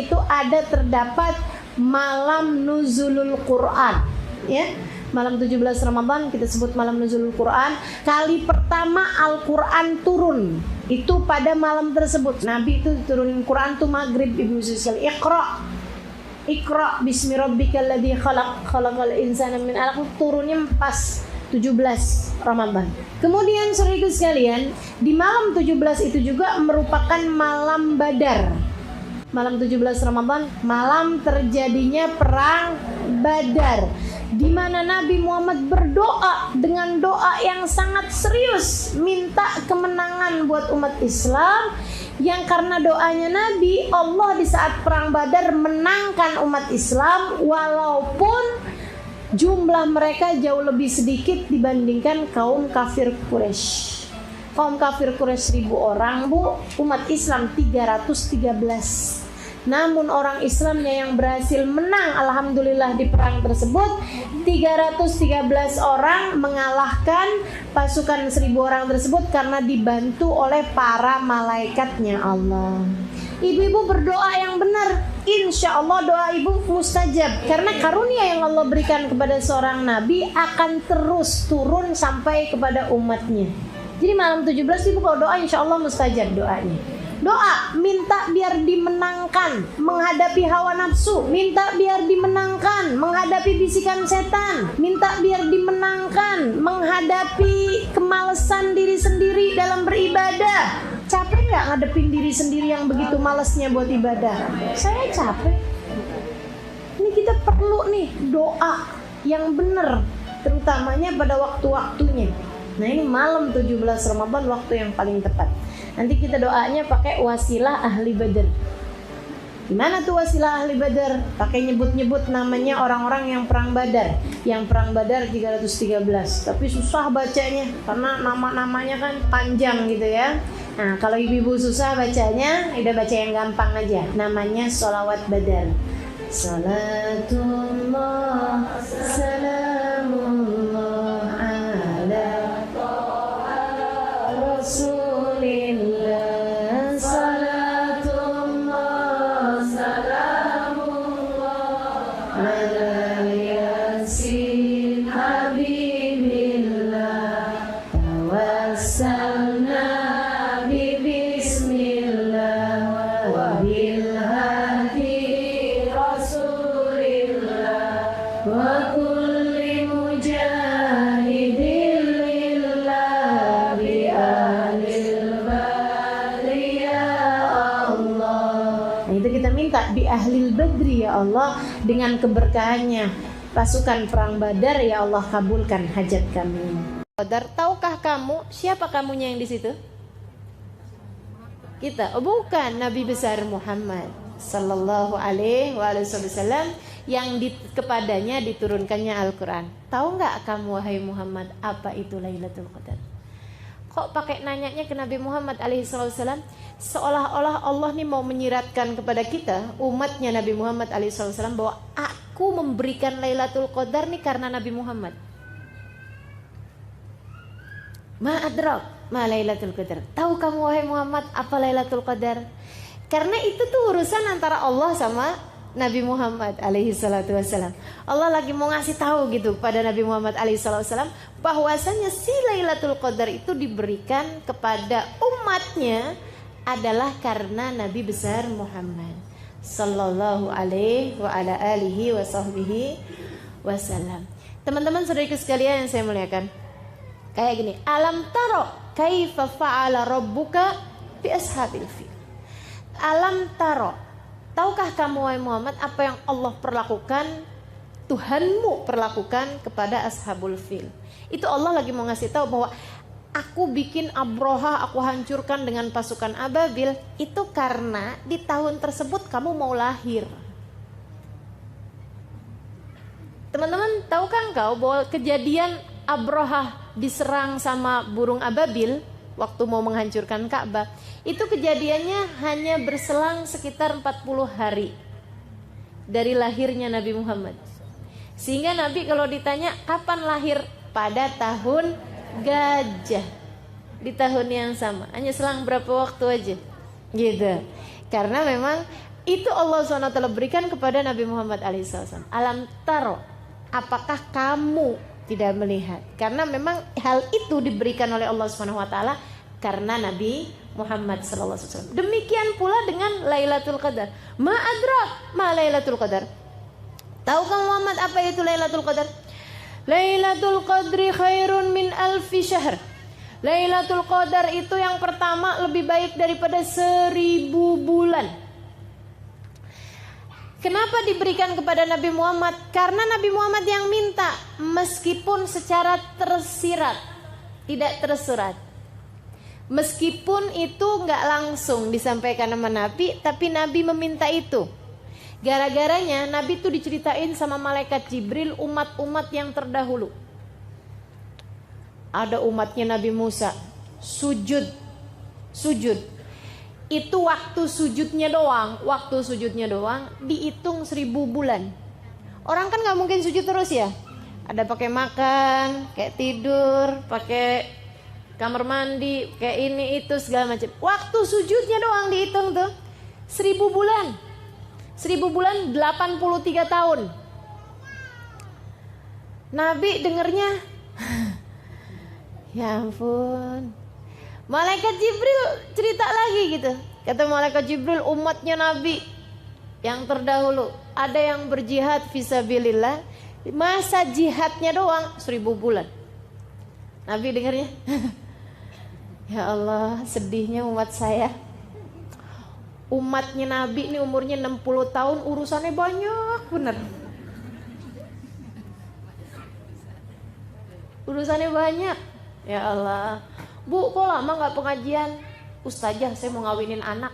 itu terdapat malam nuzulul Quran, ya. Malam 17 Ramadan kita sebut malam nuzulul Quran. Kali pertama Al-Quran turun itu pada malam tersebut. Nabi itu turunin Quran tuh maghrib, ibu sekali. Iqra bismi rabbikal ladzi khalaq, khalaqal insana min 'alaq, turunnya pas 17 Ramadan. Kemudian saudaraku sekalian, di malam 17 itu juga merupakan malam Badar. Malam 17 Ramadan, malam terjadinya perang Badar, di mana Nabi Muhammad berdoa dengan doa yang sangat serius, minta kemenangan buat umat Islam, yang karena doanya Nabi, Allah di saat perang Badar menangkan umat Islam walaupun jumlah mereka jauh lebih sedikit dibandingkan kaum kafir Quraisy. Kaum kafir Quraisy 1000 orang, Bu, umat Islam 313. Namun orang Islamnya yang berhasil menang alhamdulillah di perang tersebut 313 orang mengalahkan pasukan 1000 orang tersebut karena dibantu oleh para malaikatnya Allah. Ibu-ibu berdoa yang benar, insya Allah doa ibu mustajab, karena karunia yang Allah berikan kepada seorang nabi akan terus turun sampai kepada umatnya. Jadi malam 17 ibu kalau doa insya Allah mustajab doanya. Doa minta biar dimenangkan menghadapi hawa nafsu, minta biar dimenangkan menghadapi bisikan setan, minta biar dimenangkan menghadapi kemalasan diri sendiri dalam beribadah. Capek nggak ngadepin diri sendiri yang begitu malasnya buat ibadah? Saya capek. Ini kita perlu nih doa yang benar, terutamanya pada waktu-waktunya. Nah ini malam 17 Ramadan waktu yang paling tepat. Nanti kita doanya pakai wasilah ahli Badar. Gimana tuh wasilah ahli Badar? Pakai nyebut-nyebut namanya orang-orang yang perang Badar. Yang perang Badar 313. Tapi susah bacanya karena nama-namanya kan panjang gitu ya. Nah kalau ibu-ibu susah bacanya, udah baca yang gampang aja. Namanya sholawat Badar. Salatullah salamullah ala Rasulillah, salatullah salamullah ala yasin habibillah, tawassalna bismillah wa bil hadi rasulillah wa kulli mujahidin lillah bi ahlil badri ya Allah. Nah itu kita minta bi ahlil badri ya Allah, dengan keberkahannya pasukan perang Badar ya Allah kabulkan hajat kami. Badar, tahukah kamu siapa kamunya yang di situ? Kita, oh bukan, Nabi besar Muhammad sallallahu alaihi wasallam yang kepadanya diturunkannya Al-Quran. Tahu nggak kamu wahai Muhammad apa itu Lailatul Qadar? Kok pakai nanyanya ke Nabi Muhammad alaihi wasallam? Seolah-olah Allah nih mau menyiratkan kepada kita umatnya Nabi Muhammad alaihi wasallam bahwa aku memberikan Lailatul Qadar nih karena Nabi Muhammad. Ma adrak ma Lailatul Qadar. Tahu kamu wahai Muhammad apa Lailatul Qadar? Karena itu tuh urusan antara Allah sama Nabi Muhammad alaihi salatu wassalam. Allah lagi mau ngasih tahu gitu pada Nabi Muhammad alaihi salatu wassalam bahwasanya si Lailatul Qadar itu diberikan kepada umatnya adalah karena Nabi besar Muhammad sallallahu alaihi wa ala alihi wa sahbihi wasallam. Teman-teman saudaraku sekalian yang saya muliakan, kayak gini, alam taro kaifa fa'ala rabbuka bi ashabil fil. Alam taro, tahukah kamu wahai Muhammad apa yang Allah perlakukan, Tuhanmu perlakukan kepada ashabul fil? Itu Allah lagi mau ngasih tahu bahwa aku bikin Abroha, aku hancurkan dengan pasukan Ababil itu karena di tahun tersebut kamu mau lahir. Teman-teman, tahukah engkau bahwa kejadian Abroha diserang sama burung Ababil waktu mau menghancurkan Ka'bah, itu kejadiannya hanya berselang sekitar 40 hari dari lahirnya Nabi Muhammad. Sehingga Nabi kalau ditanya kapan lahir, pada tahun gajah, di tahun yang sama, hanya selang berapa waktu aja gitu. Karena memang Itu Allah SWT berikan kepada Nabi Muhammad SAW. Alam taro, apakah kamu tidak melihat? Karena memang hal itu diberikan oleh Allah SWT karena Nabi Muhammad SAW. Demikian pula dengan Lailatul Qadar. Ma adrak ma Lailatul Qadar. Tahukah Muhammad apa itu Lailatul Qadar? Lailatul Qadri khairun min alfi syahr. Lailatul Qadar itu yang pertama lebih baik daripada 1000 bulan. Kenapa diberikan kepada Nabi Muhammad? Karena Nabi Muhammad yang minta, meskipun secara tersirat, tidak tersurat. Meskipun itu nggak langsung disampaikan sama Nabi, tapi Nabi meminta itu. Gara-garanya Nabi itu diceritain sama malaikat Jibril umat-umat yang terdahulu. Ada umatnya Nabi Musa sujud. Itu waktu sujudnya doang dihitung 1000 bulan. Orang kan nggak mungkin sujud terus ya. Ada pakai makan, kayak tidur, pakai kamar mandi, kayak ini itu segala macam. Waktu sujudnya doang dihitung tuh 1000 bulan. 1000 bulan 83 tahun. Nabi dengernya ya ampun. Malaikat Jibril cerita lagi gitu. Kata malaikat Jibril, umatnya Nabi yang terdahulu ada yang berjihad fisabilillah, masa jihadnya doang 1000 bulan. Nabi dengarnya ya Allah, sedihnya umat saya. Umatnya Nabi ini umurnya 60 tahun, urusannya banyak bener. Urusannya banyak. Ya Allah, Bu, kok lama gak pengajian? Ustazah, saya mau ngawinin anak.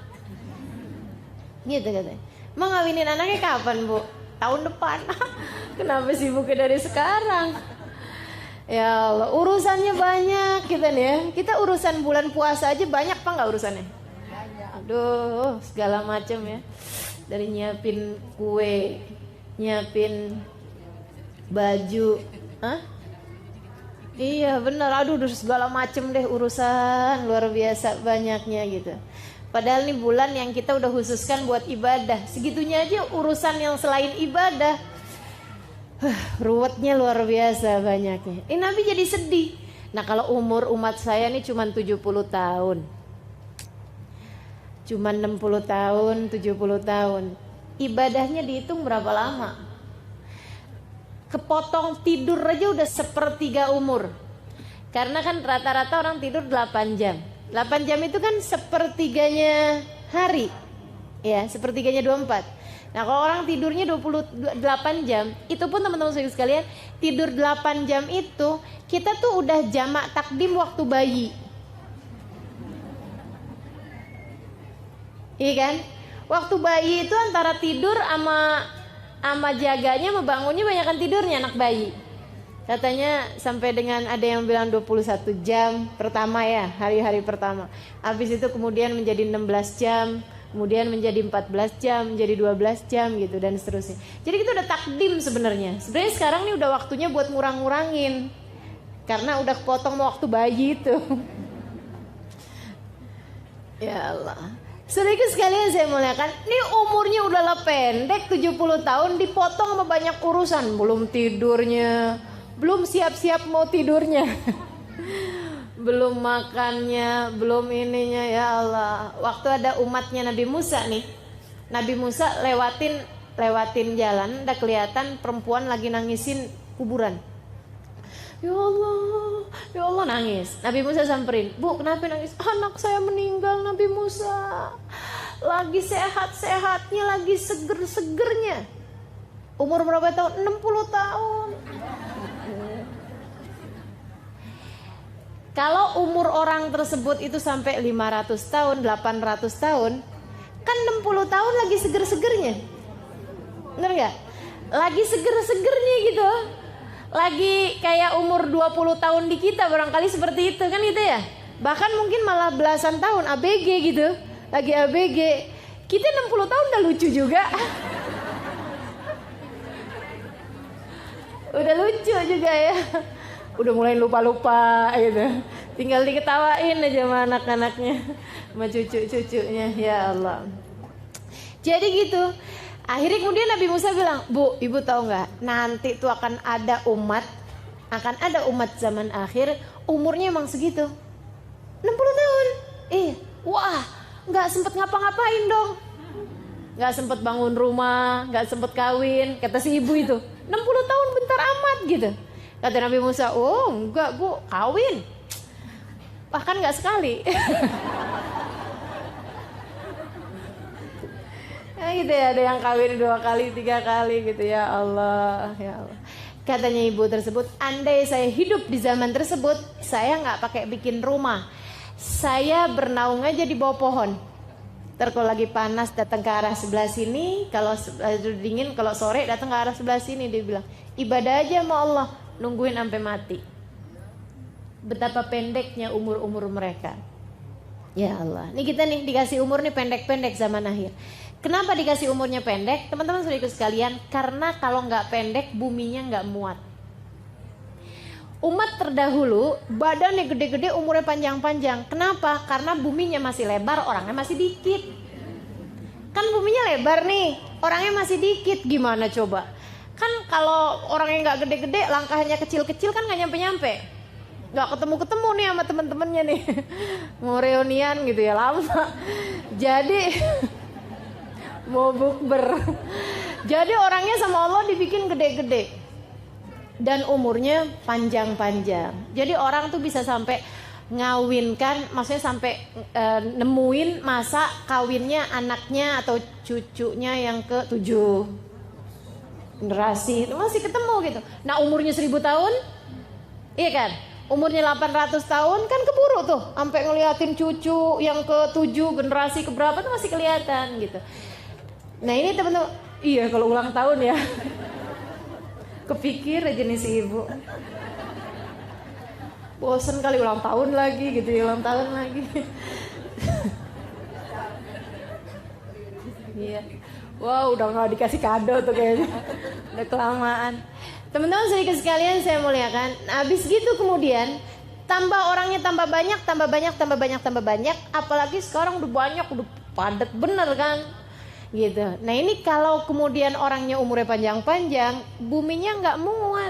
Gitu katanya. Mau ngawinin anaknya kapan, Bu? Tahun depan. Kenapa sibuknya dari sekarang? Ya Allah, urusannya banyak kita nih ya. Kita urusan bulan puasa aja banyak apa gak urusannya? Banyak. Aduh, segala macam ya. Dari nyiapin kue, nyiapin baju. Hah? Iya benar, aduh segala macem deh urusan luar biasa banyaknya gitu. Padahal ini bulan yang kita udah khususkan buat ibadah, segitunya aja urusan yang selain ibadah. Ruwetnya luar biasa banyaknya. Ini Nabi jadi sedih. Nah kalau umur umat saya nih cuma 70 tahun, cuma 60 tahun, 70 tahun, ibadahnya dihitung berapa lama? Kepotong tidur aja udah 1/3 umur. Karena kan rata-rata orang tidur 8 jam. 8 jam itu kan 1/3 hari. Ya, 1/3 24. Nah, kalau orang tidurnya 28 jam, itu pun teman-teman sekalian, tidur 8 jam itu kita tuh udah jamak takdim waktu bayi. Iya kan? Waktu bayi itu antara tidur sama jaganya sama bangunnya banyakan tidurnya anak bayi. Katanya sampai dengan ada yang bilang 21 jam pertama ya, hari-hari pertama. Habis itu kemudian menjadi 16 jam, kemudian menjadi 14 jam, menjadi 12 jam gitu dan seterusnya. Jadi kita udah takdim sebenarnya. Sebenarnya sekarang nih udah waktunya buat ngurang-ngurangin. Karena udah kepotong waktu bayi itu. Ya Allah. Saudara sekalian saya muliakan, ini umurnya udahlah pendek 70 tahun dipotong sama banyak urusan, belum tidurnya, belum siap-siap mau tidurnya. Belum makannya, belum ininya, ya Allah. Waktu ada umatnya Nabi Musa nih. Nabi Musa lewatin jalan, udah kelihatan perempuan lagi nangisin kuburan. Ya Allah nangis. Nabi Musa samperin, Bu kenapa nangis? Anak saya meninggal Nabi Musa. Lagi sehat-sehatnya, lagi seger-segernya. Umur berapa tahun? 60 tahun. Kalau umur orang tersebut itu sampai 500 tahun, 800 tahun, kan 60 tahun lagi seger-segernya. Bener gak? Lagi seger-segernya gitu. Lagi kayak umur 20 tahun di kita barangkali seperti itu kan gitu ya. Bahkan mungkin malah belasan tahun ABG gitu. Lagi ABG. Kita 60 tahun udah lucu juga. Udah lucu juga ya. Udah mulai lupa-lupa gitu. Tinggal diketawain aja sama anak-anaknya, sama cucu-cucunya. Ya Allah. Jadi gitu. Akhirnya kemudian Nabi Musa bilang, Bu, ibu tahu nggak? Nanti tuh akan ada umat zaman akhir umurnya emang segitu, 60 tahun. Wah, nggak sempet ngapa-ngapain dong. Nggak sempet bangun rumah, nggak sempet kawin. Kata si ibu itu, 60 tahun bentar amat gitu. Kata Nabi Musa, oh enggak Bu, kawin. Bahkan nggak sekali. Ya gitu ya, ada yang kawin 2 kali, 3 kali gitu ya Allah, ya Allah. Katanya ibu tersebut, andai saya hidup di zaman tersebut, saya nggak pakai bikin rumah. Saya bernaung aja di bawah pohon. Ntar kalau lagi panas datang ke arah sebelah sini, kalau dingin, kalau sore datang ke arah sebelah sini. Dia bilang, ibadah aja sama Allah, nungguin sampai mati. Betapa pendeknya umur-umur mereka. Ya Allah, ini kita nih dikasih umur nih pendek-pendek zaman akhir. Kenapa dikasih umurnya pendek? Teman-teman saudaraku sekalian, karena kalau nggak pendek buminya nggak muat. Umat terdahulu badannya gede-gede, umurnya panjang-panjang. Kenapa? Karena buminya masih lebar, orangnya masih dikit. Kan buminya lebar nih, orangnya masih dikit. Gimana coba? Kan kalau orangnya nggak gede-gede, langkahnya kecil-kecil kan nggak nyampe-nyampe. Nggak ketemu-ketemu nih sama temen-temennya nih. Mau reunian gitu ya, lama. Jadi mau bukber. Jadi orangnya sama Allah dibikin gede-gede. Dan umurnya panjang-panjang. Jadi orang tuh bisa sampai ngawinkan, maksudnya sampai nemuin masa kawinnya anaknya atau cucunya yang ke-7 generasi. Itu masih ketemu gitu. Nah umurnya 1000 tahun, iya kan? Umurnya 800 tahun kan keburu tuh. Sampai ngeliatin cucu yang ke-7 generasi keberapa tuh masih kelihatan gitu. Nah ini teman-teman, iya kalau ulang tahun ya. Kepikir aja nih si ibu. Bosen kali ulang tahun lagi gitu ya, ulang tahun lagi. Iya. Wow, udah gak dikasih kado tuh kayaknya. Udah kelamaan. Teman-teman sedikit sekalian saya muliakan. Habis gitu kemudian tambah orangnya tambah banyak. Apalagi sekarang udah banyak, udah padat bener kan. Gitu. Nah ini kalau kemudian orangnya umurnya panjang-panjang, buminya nggak muat,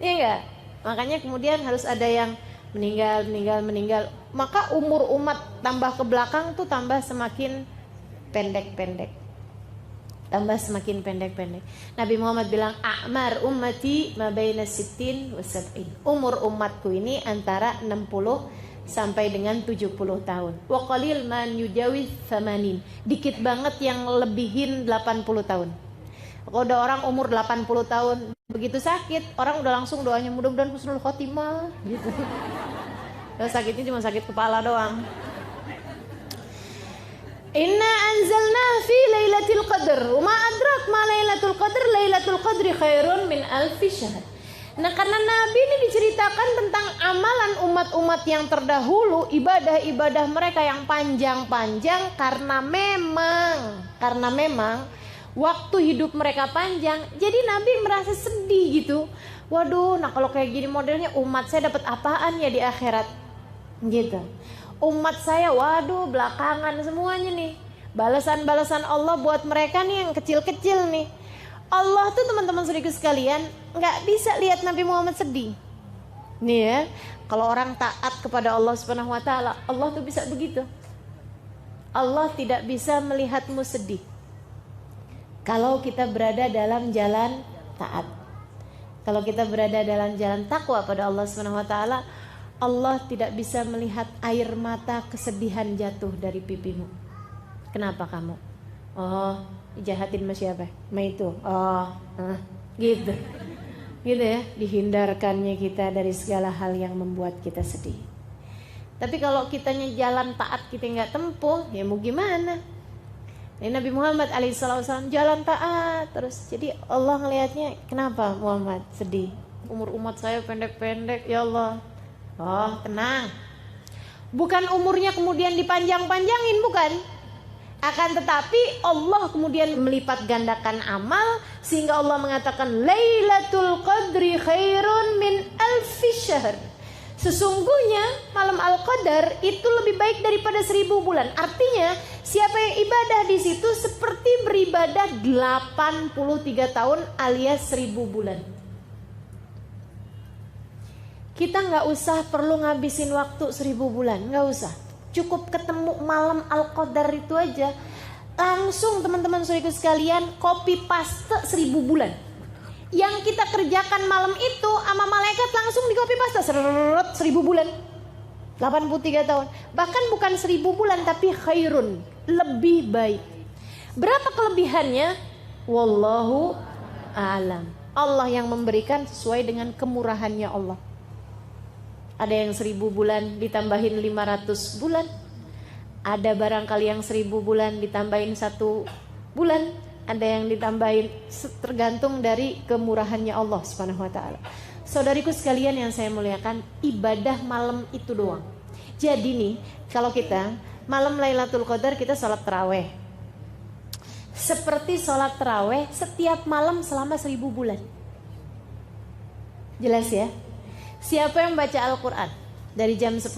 iya nggak? Makanya kemudian harus ada yang meninggal. Maka umur umat tambah ke belakang tuh tambah semakin pendek. Nabi Muhammad bilang, a'mar ummati ma baina 60 wa 70. Umur umatku ini antara 60 sampai dengan 70 tahun. Wa qalil man yujawiz 80. Dikit banget yang lebihin 80 tahun. Kalau udah orang umur 80 tahun begitu sakit, orang udah langsung doanya mudah-mudahan husnul khotimah gitu. Dan sakitnya cuma sakit kepala doang. Inna anzalna fi lailatul qadr. Wa ma adrak ma lailatul qadr? Lailatul qadri khairun min alfi syahr. Nah karena Nabi ini diceritakan tentang amalan umat-umat yang terdahulu, ibadah-ibadah mereka yang panjang-panjang karena memang waktu hidup mereka panjang. Jadi Nabi merasa sedih gitu. Waduh, nah kalau kayak gini modelnya umat saya dapat apaan ya di akhirat? Gitu. Umat saya, waduh belakangan semuanya nih. Balasan-balasan Allah buat mereka nih yang kecil-kecil nih. Allah tuh teman-teman saudaraku sekalian nggak bisa lihat Nabi Muhammad sedih. Nih ya, kalau orang taat kepada Allah Subhanahu Wa Taala, Allah tuh bisa begitu. Allah tidak bisa melihatmu sedih. Kalau kita berada dalam jalan taat, kalau kita berada dalam jalan takwa pada Allah Subhanahu Wa Taala, Allah tidak bisa melihat air mata kesedihan jatuh dari pipimu. Kenapa kamu? Oh, jahatin sama siapa? Sama itu. Gitu ya, dihindarkannya kita dari segala hal yang membuat kita sedih. Tapi kalau kitanya jalan taat kita nggak tempuh, ya mau gimana? Ini Nabi Muhammad alaihissalam jalan taat terus. Jadi Allah ngelihatnya, kenapa Muhammad sedih? Umur umat saya pendek-pendek, ya Allah. Oh tenang. Bukan umurnya kemudian dipanjang-panjangin, bukan. Akan tetapi Allah kemudian melipat gandakan amal sehingga Allah mengatakan Lailatul Qadri khairun min alfi syahr. Sesungguhnya malam Al-Qadar itu lebih baik daripada 1000 bulan. Artinya Siapa yang ibadah di situ seperti beribadah 83 tahun alias 1000 bulan. Kita nggak usah perlu ngabisin waktu 1000 bulan, nggak usah. Cukup ketemu malam Al-Qadar itu aja, langsung teman-teman saudaraku sekalian copy paste 1000 bulan. Yang kita kerjakan malam itu sama malaikat langsung di copy paste 1000 bulan. 83 tahun. Bahkan bukan 1000 bulan tapi khairun, lebih baik. Berapa kelebihannya? Wallahu a'lam. Allah yang memberikan sesuai dengan kemurahannya Allah. Ada yang 1000 bulan ditambahin 500 bulan. Ada barangkali yang 1000 bulan ditambahin 1 bulan. Ada yang ditambahin, tergantung dari kemurahannya Allah Subhanahu wa ta'ala. Saudariku sekalian yang saya muliakan, ibadah malam itu doang. Jadi nih, kalau kita malam Lailatul Qadar kita sholat taraweh. Seperti sholat taraweh setiap malam selama 1000 bulan. Jelas ya? Siapa yang baca Al-Quran dari jam 10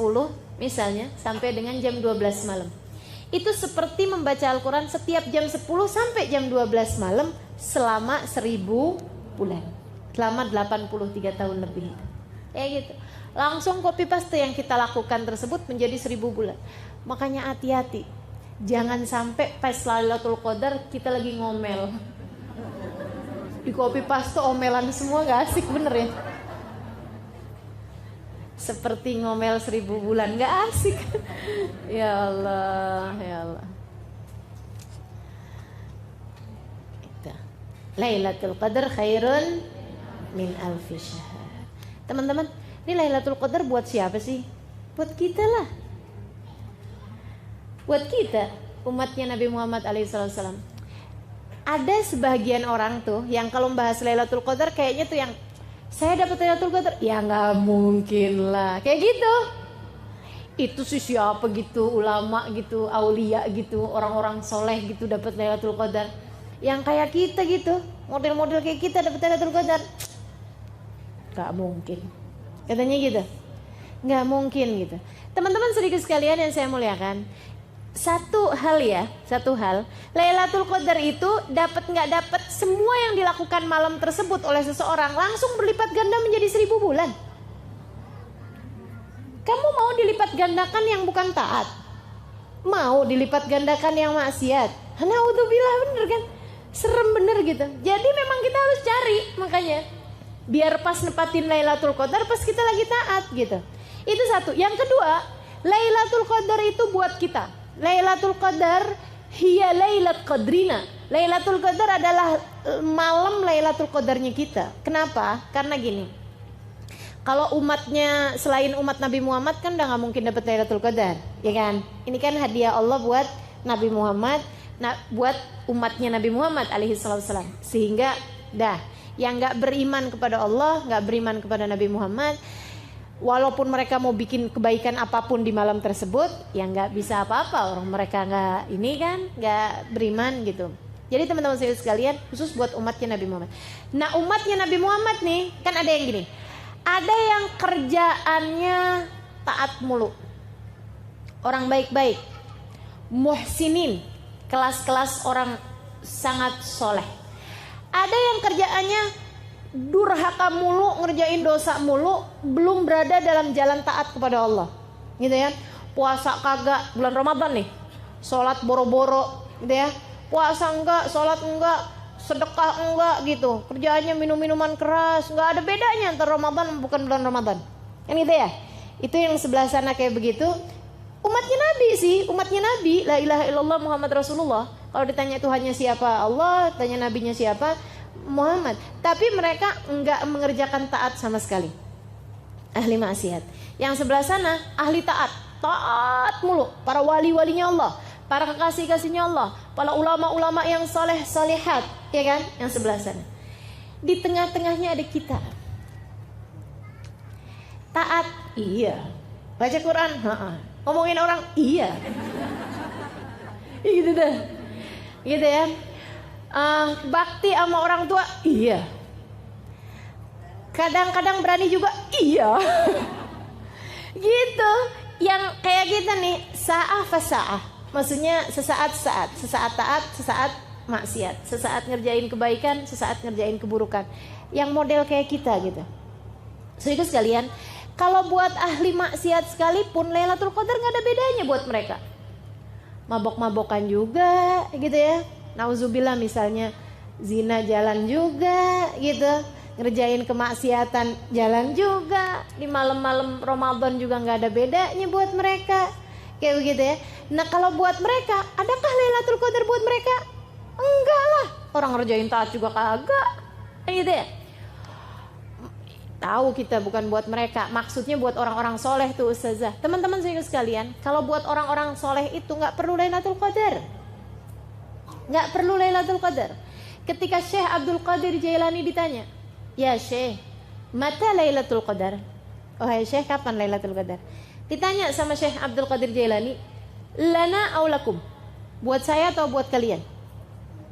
misalnya sampai dengan jam 12 malam, itu seperti membaca Al-Quran setiap jam 10 sampai jam 12 malam selama 1000 bulan. Selama 83 tahun lebih. Kayak gitu. Langsung copy paste yang kita lakukan tersebut menjadi 1000 bulan. Makanya hati-hati. Jangan sampai pas Lailatul Qadar kita lagi ngomel. Di copy paste omelan semua, gak asik bener ya. Seperti ngomel 1000 bulan, gak asik. Ya Allah, ya Allah. Lailatul Qadar khairun min alfi syahr. Teman-teman, ini Lailatul Qadar buat siapa sih? Buat kita lah. Buat kita, umatnya Nabi Muhammad alaihissalam. Ada sebagian orang tuh yang kalau membahas Lailatul Qadar kayaknya tuh yang saya dapat Lailatul Qadar, ya nggak mungkin lah, kayak gitu. Itu sih siapa gitu, ulama gitu, aulia gitu, orang-orang soleh gitu dapat Lailatul Qadar. Yang kayak kita gitu, model-model kayak kita dapat Lailatul Qadar, nggak mungkin. Katanya gitu, nggak mungkin gitu. Teman-teman sedikit sekalian yang saya muliakan, satu hal, Lailatul Qadar itu dapat nggak dapat, semua yang dilakukan malam tersebut oleh seseorang langsung berlipat ganda menjadi 1000 bulan. Kamu mau dilipat gandakan yang bukan taat? Mau dilipat gandakan yang maksiat? Naudzubillah, bener kan? Serem bener gitu. Jadi memang kita harus cari, makanya biar pas nepatin Lailatul Qadar pas kita lagi taat gitu. Itu satu. Yang kedua, Lailatul Qadar itu buat kita. Lailatul Qadar hiya lailat qadrina. Lailatul Qadar adalah malam Lailatul Qadarnya kita. Kenapa? Karena gini. Kalau umatnya selain umat Nabi Muhammad kan udah gak mungkin dapat Lailatul Qadar, ya kan? Ini kan hadiah Allah buat Nabi Muhammad, buat umatnya Nabi Muhammad alaihissalam. Sehingga yang gak beriman kepada Allah, gak beriman kepada Nabi Muhammad, walaupun mereka mau bikin kebaikan apapun di malam tersebut, ya nggak bisa apa-apa. Orang mereka nggak beriman gitu. Jadi teman-teman saya sekalian, khusus buat umatnya Nabi Muhammad. Nah, umatnya Nabi Muhammad nih, kan ada yang gini. Ada yang kerjaannya taat mulu, orang baik-baik, muhsinin, kelas-kelas orang sangat soleh. Ada yang kerjaannya durhaka mulu, ngerjain dosa mulu, belum berada dalam jalan taat kepada Allah, gitu ya. Puasa kagak, bulan Ramadan nih, sholat boro-boro, gitu ya. Puasa enggak, sholat enggak, sedekah enggak, gitu. Kerjaannya minum-minuman keras, nggak ada bedanya antara Ramadan bukan bulan Ramadan, kan gitu ya. Itu yang sebelah sana kayak begitu. Umatnya Nabi sih, umatnya Nabi, la ilaha illallah Muhammad Rasulullah. Kalau ditanya Tuhannya siapa, Allah. Tanya nabinya siapa, Muhammad. Tapi mereka enggak mengerjakan taat sama sekali, ahli maksiat. Yang sebelah sana ahli taat, taat mulu, para wali-walinya Allah, para kekasih-kasihnya Allah, para ulama-ulama yang saleh salihat, ya kan? Yang sebelah sana. Di tengah-tengahnya ada kita. Taat, iya. Baca Quran, ngomongin orang, iya. Gitu dah, gitu ya. Bakti sama orang tua, iya. Kadang-kadang berani juga, iya. Gitu. Yang kayak kita nih, sa'ah fasa'ah, Maksudnya sesaat taat, sesaat maksiat, sesaat ngerjain kebaikan, sesaat ngerjain keburukan. Yang model kayak kita gitu. Saudara sekalian, kalau buat ahli maksiat sekalipun Lailatul Qadar nggak ada bedanya buat mereka. Mabok-mabokan juga gitu ya. Nauzubillah misalnya zina jalan juga gitu. Ngerjain kemaksiatan jalan juga. Di malam-malam Ramadan juga nggak ada bedanya buat mereka. Kayak begitu ya. Nah kalau buat mereka, adakah Lailatul Qadar buat mereka? Enggak lah. Orang ngerjain taat juga kagak. Gitu ya. Tahu kita bukan buat mereka, maksudnya buat orang-orang soleh tuh ustazah. Teman-teman sekalian, kalau buat orang-orang soleh itu nggak perlu Lailatul Qadar, nggak perlu Lailatul Qadar. Ketika Syekh Abdul Qadir Jailani ditanya, ya Syekh, mata Lailatul Qadar? Oh hai Syekh, kapan Lailatul Qadar? Ditanya sama Syekh Abdul Qadir Jailani, lana aulakum, buat saya atau buat kalian?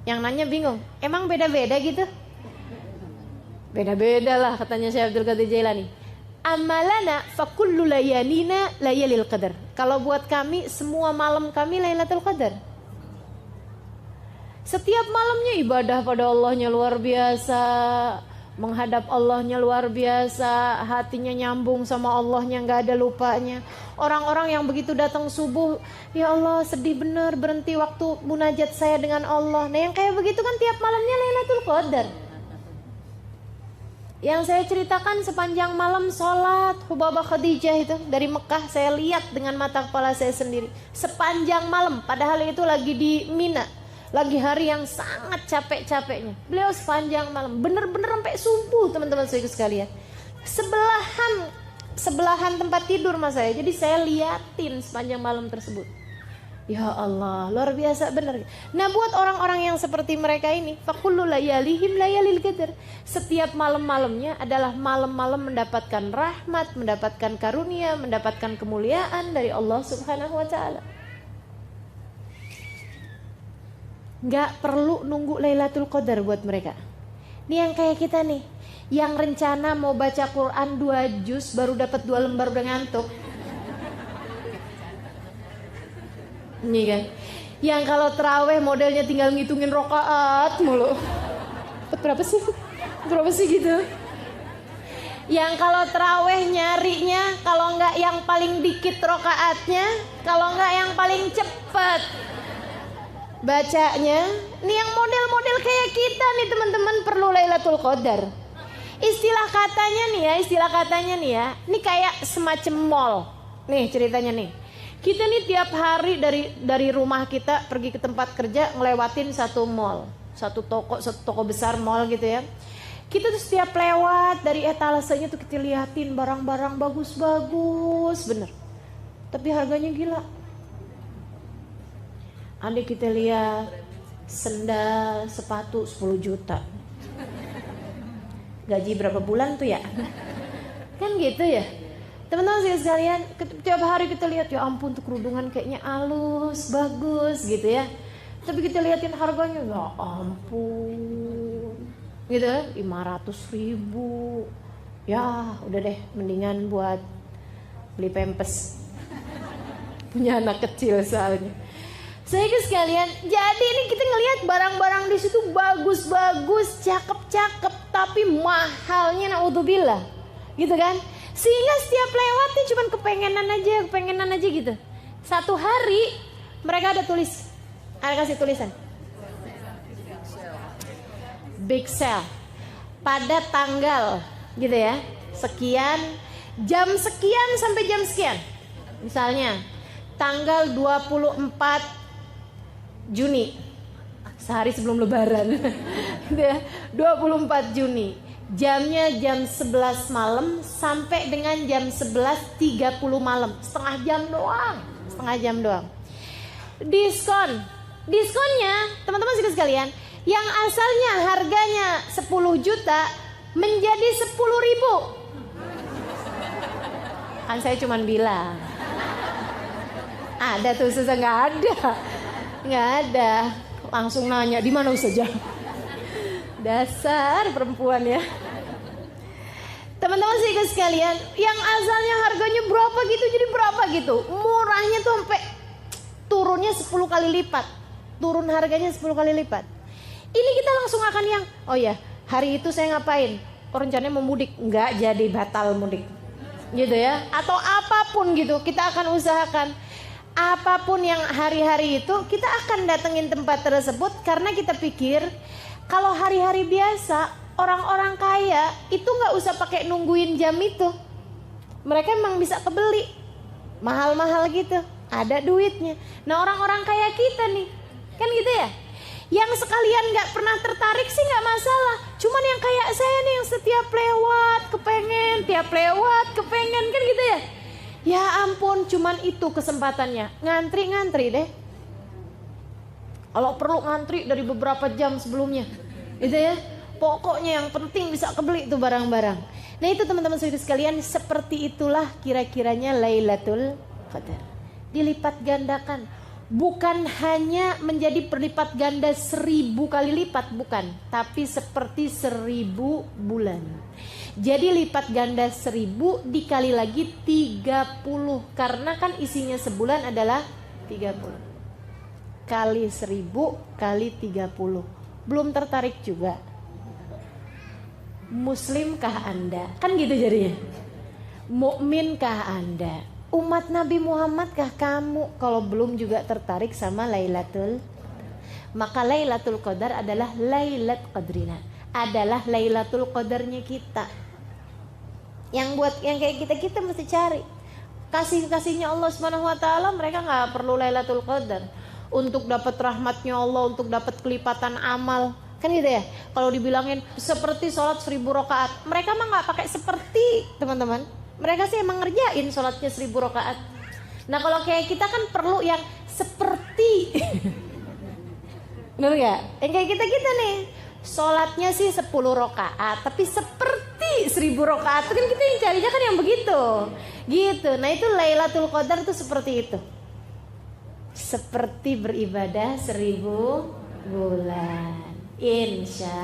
Yang nanya bingung, emang beda-beda gitu? Beda-beda lah katanya Syekh Abdul Qadir Jailani. Amalana fakullu layalina layalil qadar. Kalau buat kami semua malam kami Lailatul Qadar. Setiap malamnya ibadah pada Allahnya luar biasa, menghadap Allahnya luar biasa, hatinya nyambung sama Allahnya, nggak ada lupanya. Orang-orang yang begitu datang subuh, ya Allah sedih bener, berhenti waktu munajat saya dengan Allah. Nah yang kayak begitu kan tiap malamnya Lailatul Qadar. Yang saya ceritakan sepanjang malam sholat Hubabah Khadijah itu dari Mekah, saya lihat dengan mata kepala saya sendiri sepanjang malam, padahal itu lagi di Mina, lagi hari yang sangat capek-capeknya. Beliau sepanjang malam, bener-bener sampai subuh teman-teman saya sekalian. Sebelahan tempat tidur mas saya, jadi saya liatin sepanjang malam tersebut. Ya Allah, luar biasa benar. Nah buat orang-orang yang seperti mereka ini, fakullu layalihim layalil qadar. Setiap malam-malamnya adalah malam-malam mendapatkan rahmat, mendapatkan karunia, mendapatkan kemuliaan dari Allah Subhanahu wa taala. Gak perlu nunggu Lailatul Qadar buat mereka. Ini yang kayak kita nih, yang rencana mau baca Quran 2 juz baru dapat 2 lembar udah ngantuk. Ini kan, yang kalau terawih modelnya tinggal ngitungin rokaat mulu. Berapa sih gitu. Yang kalau terawih nyarinya, kalau enggak yang paling dikit rokaatnya, kalau enggak yang paling cepet bacanya. Ini yang model-model kayak kita nih teman-teman perlu Lailatul Qadar. Istilah katanya nih ya, ini kayak semacam mall. Nih ceritanya nih. Kita nih tiap hari dari rumah kita pergi ke tempat kerja ngelewatin satu mall, satu toko besar mall gitu ya. Kita tuh setiap lewat dari etalasenya tuh kita liatin barang-barang bagus-bagus bener. Tapi harganya gila. Andai kita lihat sendal, sepatu 10 juta. Gaji berapa bulan tuh ya? Kan gitu ya. Teman-teman sekalian, tiap hari kita lihat ya ampun tuh kerudungan kayaknya halus, bagus gitu ya. Tapi kita liatin harganya ya ampun. Gitu 500.000. Ya udah deh mendingan buat beli pampers. Punya anak kecil soalnya. Saya sekalian, jadi ini kita ngelihat barang-barang di situ bagus-bagus, cakep-cakep, tapi mahalnya naudzubillah. Gitu kan? Sehingga setiap lewatnya cuman kepengenan aja gitu. Satu hari mereka ada kasih tulisan big sale pada tanggal gitu ya, sekian, jam sekian sampai jam sekian. Misalnya tanggal 24 Juni, sehari sebelum lebaran gitu ya, 24 Juni. Jamnya jam 11 malam sampai dengan jam 11.30 malam. Setengah jam doang. Diskonnya teman-teman sekalian, yang asalnya harganya 10 juta menjadi 10.000. Kan saya cuman bilang ada tuh Ustazah, nggak ada. Langsung nanya di mana Ustazah? Dasar perempuan ya. Teman-teman sekalian, yang asalnya harganya berapa gitu jadi berapa gitu. Murahnya tuh sampai turunnya 10 kali lipat. Turun harganya 10 kali lipat. Ini kita langsung akan yang, oh ya, hari itu saya ngapain? Oh, rencananya mau mudik, nggak jadi, batal mudik. Gitu ya. Atau apapun gitu, kita akan usahakan. Apapun yang hari-hari itu kita akan datengin tempat tersebut karena kita pikir kalau hari-hari biasa orang-orang kaya itu nggak usah pakai nungguin jam itu, mereka emang bisa kebeli mahal-mahal gitu, ada duitnya. Nah orang-orang kaya kita nih kan gitu ya, yang sekalian nggak pernah tertarik sih nggak masalah, cuman yang kayak saya nih yang setiap lewat kepengen, tiap lewat kepengen kan gitu ya. Ya ampun, cuman itu kesempatannya. Ngantri deh. Kalau perlu ngantri dari beberapa jam sebelumnya. Gitu ya. Pokoknya yang penting bisa kebeli itu barang-barang. Nah itu teman-teman saudara sekalian, seperti itulah kira-kiranya Lailatul Qadar. Dilipat gandakan. Bukan hanya menjadi perlipat ganda 1000 kali lipat, bukan. Tapi seperti 1000 bulan. Jadi lipat ganda 1000 dikali lagi 30. Karena kan isinya sebulan adalah 30. Kali 1000 kali 30. Belum tertarik juga? Muslimkah Anda? Kan gitu jadinya. Mukminkah Anda? Umat Nabi Muhammadkah kamu? Kalau belum juga tertarik sama Lailatul, maka Lailatul Qadar adalah Lailat Qadrina, adalah Lailatul Qadarnya kita. Yang kayak kita mesti cari kasihnya Allah Subhanahu Wa Taala. Mereka nggak perlu Lailatul Qadar untuk dapat rahmatnya Allah, untuk dapat kelipatan amal, kan gitu ya. Kalau dibilangin seperti sholat 1000 rakaat, mereka mah nggak pakai seperti, teman-teman. Mereka sih emang ngerjain sholatnya 1000 rakaat. Nah kalau kayak kita kan perlu yang seperti bener gak? Yang kayak kita nih sholatnya sih 10 rakaat tapi seperti 1000 rakaat, kan kita yang carinya kan yang begitu gitu. Nah itu Lailatul Qadar tuh seperti itu, seperti beribadah 1000 bulan. Insya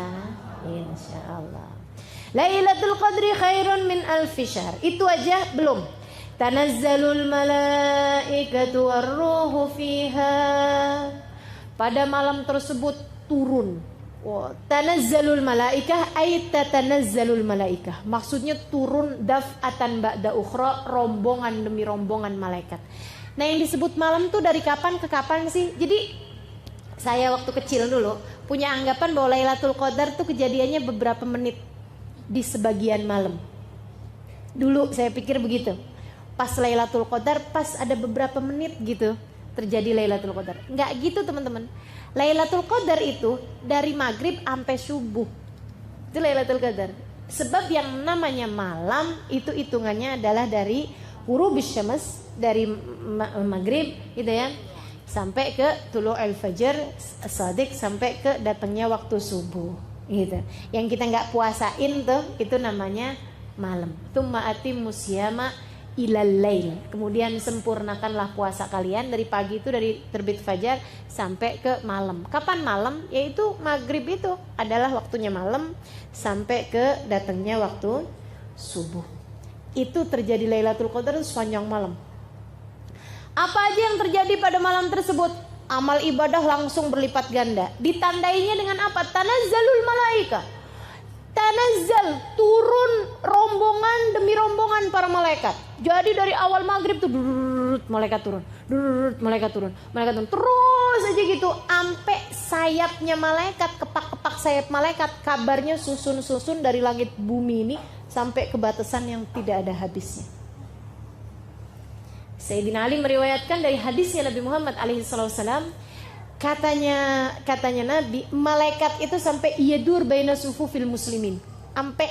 Allah. Lailatul Qadri khairun min alfi syahr. Itu aja belum. Tanazzalul malaikatu warruhu fiha. Pada malam tersebut turun. Tanazzalul malaikah ay tatanazzalul malaikah. Maksudnya turun daf'atan ba'da ukhra, rombongan demi rombongan malaikat. Nah yang disebut malam tuh dari kapan ke kapan sih? Jadi saya waktu kecil dulu punya anggapan bahwa Lailatul Qadar tuh kejadiannya beberapa menit di sebagian malam. Dulu saya pikir begitu. Pas Lailatul Qadar pas ada beberapa menit gitu terjadi Lailatul Qadar. Enggak gitu teman-teman. Lailatul Qadar itu dari maghrib sampai subuh. Itu Lailatul Qadar. Sebab yang namanya malam itu hitungannya adalah dari ghurubus syams, dari maghrib gitu ya, sampai ke tulu'ul fajr as-shadiq, sampai ke datangnya waktu subuh gitu. Yang kita nggak puasain tuh itu namanya malam. Tsumma atimmus syiyama ilal lail. Kemudian sempurnakanlah puasa kalian dari pagi itu, dari terbit fajar sampai ke malam. Kapan malam? Yaitu maghrib itu adalah waktunya malam sampai ke datangnya waktu subuh. Itu terjadi Lailatul Qadar sepanjang malam. Apa aja yang terjadi pada malam tersebut? Amal ibadah langsung berlipat ganda. Ditandainya dengan apa? Tanazzalul malaika. Tanazzal, turun rombongan demi rombongan para malaikat. Jadi dari awal maghrib tuh malaikat turun, malaikat turun, terus aja gitu sampai sayapnya malaikat, kepak-kepak sayap malaikat, kabarnya susun-susun dari langit bumi ini sampai ke batasan yang tidak ada habisnya. Sayyidina Ali meriwayatkan dari hadisnya Nabi Muhammad alaihissalam, katanya Nabi, malaikat itu sampai yadur baina sufufil muslimin, sampai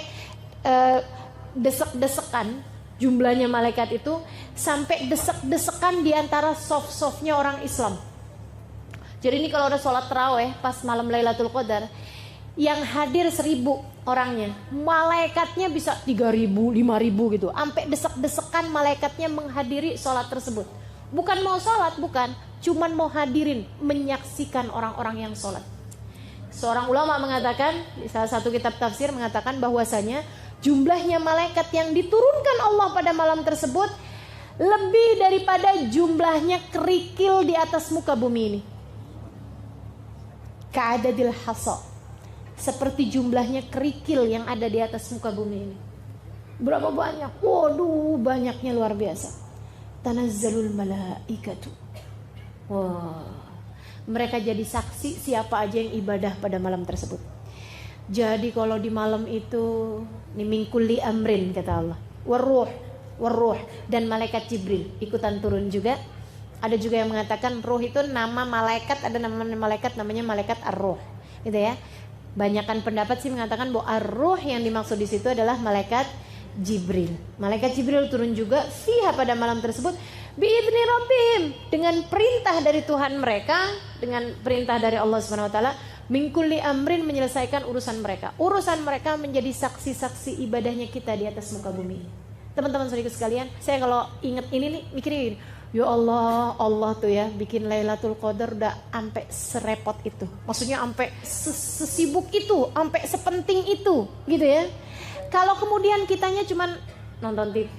desek-desekan, jumlahnya malaikat itu sampai desek-desekan di antara soft-softnya orang Islam. Jadi ini kalau ada sholat tarawih pas malam Lailatul Qadar, yang hadir 1000 orangnya, malaikatnya bisa 3000, 5000 gitu, sampai desek-desekan malaikatnya menghadiri sholat tersebut. Bukan mau sholat, bukan, cuman mau hadirin, menyaksikan orang-orang yang sholat. Seorang ulama mengatakan, di salah satu kitab tafsir mengatakan bahwasanya jumlahnya malaikat yang diturunkan Allah pada malam tersebut lebih daripada jumlahnya kerikil di atas muka bumi ini. Ka'adadil hasa, seperti jumlahnya kerikil yang ada di atas muka bumi ini. Berapa banyak? Waduh, banyaknya luar biasa. Tanazzalul malaikatu. Wah, mereka jadi saksi siapa aja yang ibadah pada malam tersebut. Jadi kalau di malam itu, ni min kulli amrin kata Allah. Waruh dan malaikat Jibril ikutan turun juga. Ada juga yang mengatakan ruh itu nama malaikat, ada nama malaikat namanya malaikat ar-ruh, gitu ya. Banyakan pendapat sih mengatakan bahwa ar-ruh yang dimaksud di situ adalah malaikat Jibril. Malaikat Jibril turun juga fiha pada malam tersebut biidzni rabbihim, dengan perintah dari Tuhan mereka, dengan perintah dari Allah Subhanahu wa taala, min kulli amrin, menyelesaikan urusan mereka. Urusan mereka menjadi saksi-saksi ibadahnya kita di atas muka bumi. Teman-teman saudaraku sekalian, saya kalau ingat ini nih mikirin gini, ya Allah, Allah tuh ya bikin Lailatul Qadar udah sampai serepot itu. Maksudnya sampai sesibuk itu, sampai sepenting itu, gitu ya. Kalau kemudian kitanya cuman nonton TV.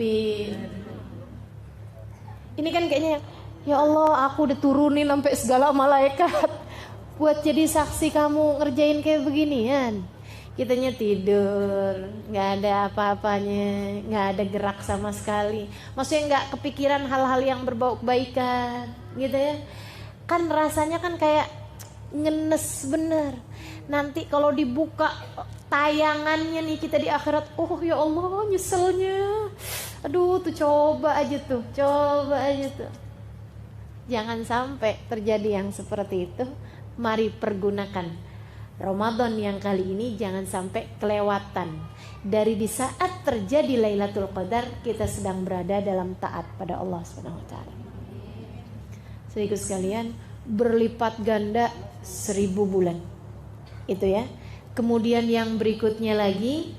Ini kan kayaknya ya Allah, aku udah turunin sampai segala malaikat buat jadi saksi kamu ngerjain kayak beginian. Kitanya tidur, nggak ada apa-apanya, nggak ada gerak sama sekali. Maksudnya nggak kepikiran hal-hal yang berbau kebaikan, gitu ya. Kan rasanya kan kayak ngenes bener. Nanti kalau dibuka tayangannya nih kita di akhirat, oh ya Allah nyeselnya. Aduh tuh coba aja tuh. Jangan sampai terjadi yang seperti itu. Mari pergunakan Ramadan yang kali ini, jangan sampai kelewatan. Dari di saat terjadi Lailatul Qadar, kita sedang berada dalam taat pada Allah Subhanahu wa taala. Saudaraku sekalian, berlipat ganda 1000 bulan. Itu ya. Kemudian yang berikutnya lagi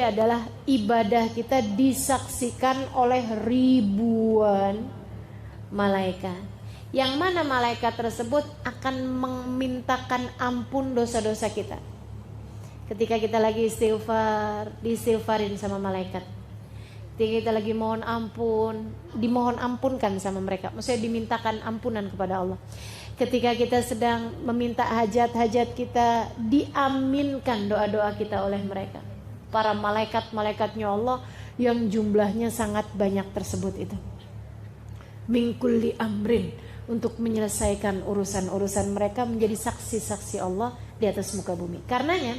adalah ibadah kita disaksikan oleh ribuan malaikat. Yang mana malaikat tersebut akan memintakan ampun dosa-dosa kita. Ketika kita lagi istighfar, diistighfarin sama malaikat. Ketika kita lagi mohon ampun, dimohon ampunkan sama mereka. Maksudnya dimintakan ampunan kepada Allah. Ketika kita sedang meminta hajat-hajat kita, diaminkan doa-doa kita oleh mereka. Para malaikat-malaikatnya Allah yang jumlahnya sangat banyak tersebut itu. Min kulli amrin, untuk menyelesaikan urusan-urusan mereka, menjadi saksi-saksi Allah di atas muka bumi. Karenanya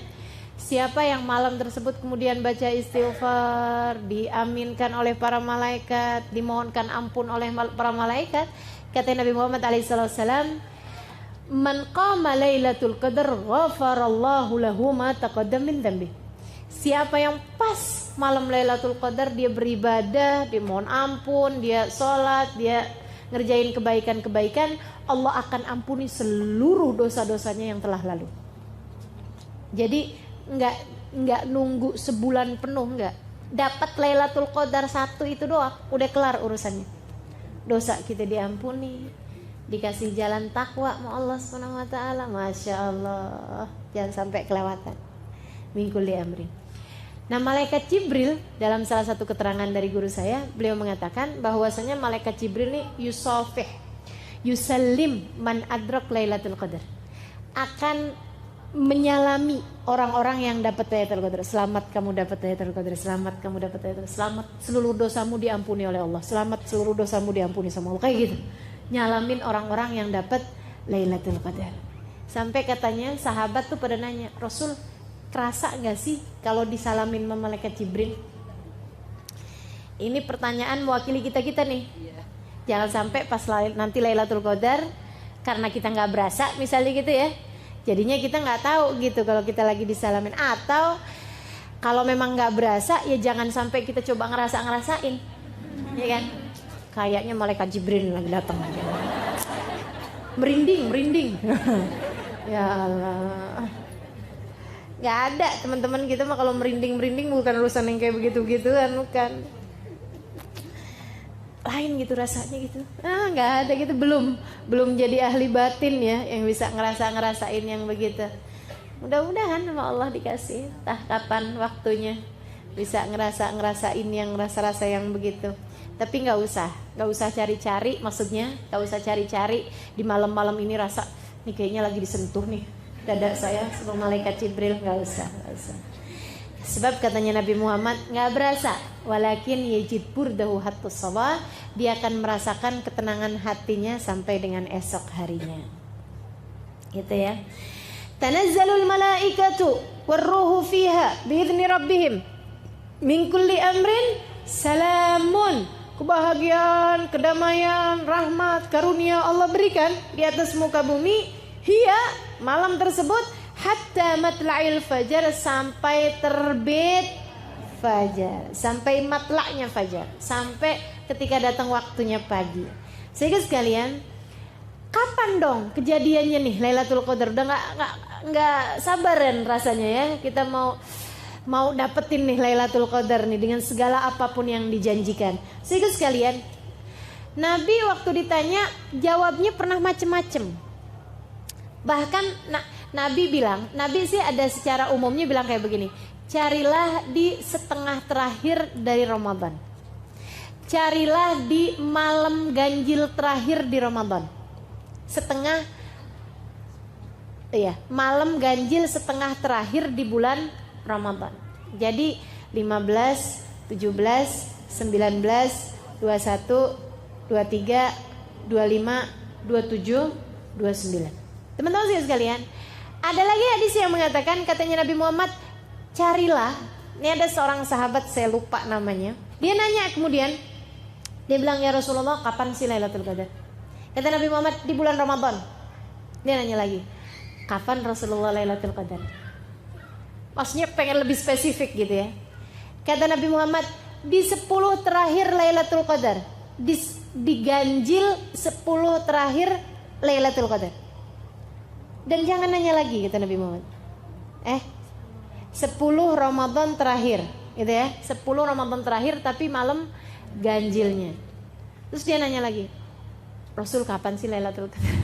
siapa yang malam tersebut kemudian baca istighfar, diaminkan oleh para malaikat, dimohonkan ampun oleh para malaikat, kata Nabi Muhammad SAW, man qama lailatul qadar ghafarallahu lahu ma taqaddam min dhanbi. Siapa yang pas malam Lailatul Qadar dia beribadah, dia mohon ampun, dia sholat, dia ngerjain kebaikan-kebaikan, Allah akan ampuni seluruh dosa-dosanya yang telah lalu. Jadi nggak nunggu sebulan penuh, nggak. Dapat Lailatul Qadar 1 itu doang, udah kelar urusannya. Dosa kita diampuni, dikasih jalan takwa sama Allah Subhanahu wa taala. Masya Allah, jangan sampai kelewatan. Min kulli amrin. Nah, malaikat Jibril dalam salah satu keterangan dari guru saya, beliau mengatakan bahwasanya malaikat Jibril ini yusafih, yusallim man adrak Lailatul Qadar, akan menyalami orang-orang yang dapat Lailatul Qadar. Selamat kamu dapat Lailatul Qadar, selamat kamu dapat Lailatul Qadar, selamat seluruh dosamu diampuni oleh Allah, selamat seluruh dosamu diampuni sama Allah, kayak gitu. Nyalamin orang-orang yang dapat Lailatul Qadar. Sampai katanya sahabat tuh pada nanya, Rasul, kerasa gak sih kalau disalamin sama malaikat Jibril? Ini pertanyaan mewakili kita nih. Jangan sampai pas nanti Lailatul Qadar, karena kita gak berasa misalnya gitu ya, jadinya kita gak tahu gitu kalau kita lagi disalamin. Atau kalau memang gak berasa, ya jangan sampai kita coba ngerasain, ya kan? Kayaknya malaikat Jibril lagi datang. Merinding. Ya Allah. Gak ada teman-teman kita mah kalau merinding bukan urusan yang kayak begitu-begituan, bukan. Lain gitu rasanya gitu. Gak ada gitu, belum jadi ahli batin ya yang bisa ngerasain yang begitu. Mudah-mudahan sama Allah dikasih kapan waktunya bisa ngerasain yang rasa-rasa yang begitu. Tapi nggak usah cari-cari, maksudnya nggak usah cari-cari di malam-malam ini rasa nih kayaknya lagi disentuh nih dada saya sama malaikat Jibril, nggak usah. Sebab katanya Nabi Muhammad nggak berasa, walakin yajid burdahu hattus sabah, dia akan merasakan ketenangan hatinya sampai dengan esok harinya. Gitu ya. Tanazzalul malaikatu warruhu fiha biidzni rabbihim min kulli amrin salamun. Kebahagiaan, kedamaian, rahmat, karunia Allah berikan di atas muka bumi. Hiya, malam tersebut, hatta matla'il fajar, sampai terbit fajar, sampai matla'nya fajar, sampai ketika datang waktunya pagi. Sehingga sekalian, kapan dong kejadiannya nih Lailatul Qadar? Udah nggak sabaran rasanya ya, kita mau dapetin nih Lailatul Qadar nih dengan segala apapun yang dijanjikan. Sehingga sekalian, Nabi waktu ditanya jawabnya pernah macem-macem. Bahkan Nabi bilang, Nabi sih ada secara umumnya bilang kayak begini, carilah di setengah terakhir dari Ramadan, carilah di malam ganjil terakhir di Ramadan, malam ganjil setengah terakhir di bulan Ramadan. Jadi 15, 17, 19, 21, 23, 25, 27, 29. Teman-teman sekalian, ada lagi hadis yang mengatakan, katanya Nabi Muhammad, carilah, ini ada seorang sahabat saya lupa namanya, dia nanya kemudian, dia bilang, ya Rasulullah, kapan sih Lailatul Qadar? Kata Nabi Muhammad, di bulan Ramadan. Dia nanya lagi, kapan Rasulullah Lailatul Qadar? Maksudnya pengen lebih spesifik gitu ya. Kata Nabi Muhammad, di 10 terakhir Lailatul Qadar, di ganjil 10 terakhir Lailatul Qadar. Dan jangan nanya lagi, kata Nabi Muhammad, 10 Ramadan terakhir gitu ya, 10 Ramadan terakhir tapi malam ganjilnya. Terus dia nanya lagi, Rasul kapan sih Lailatul Qadar?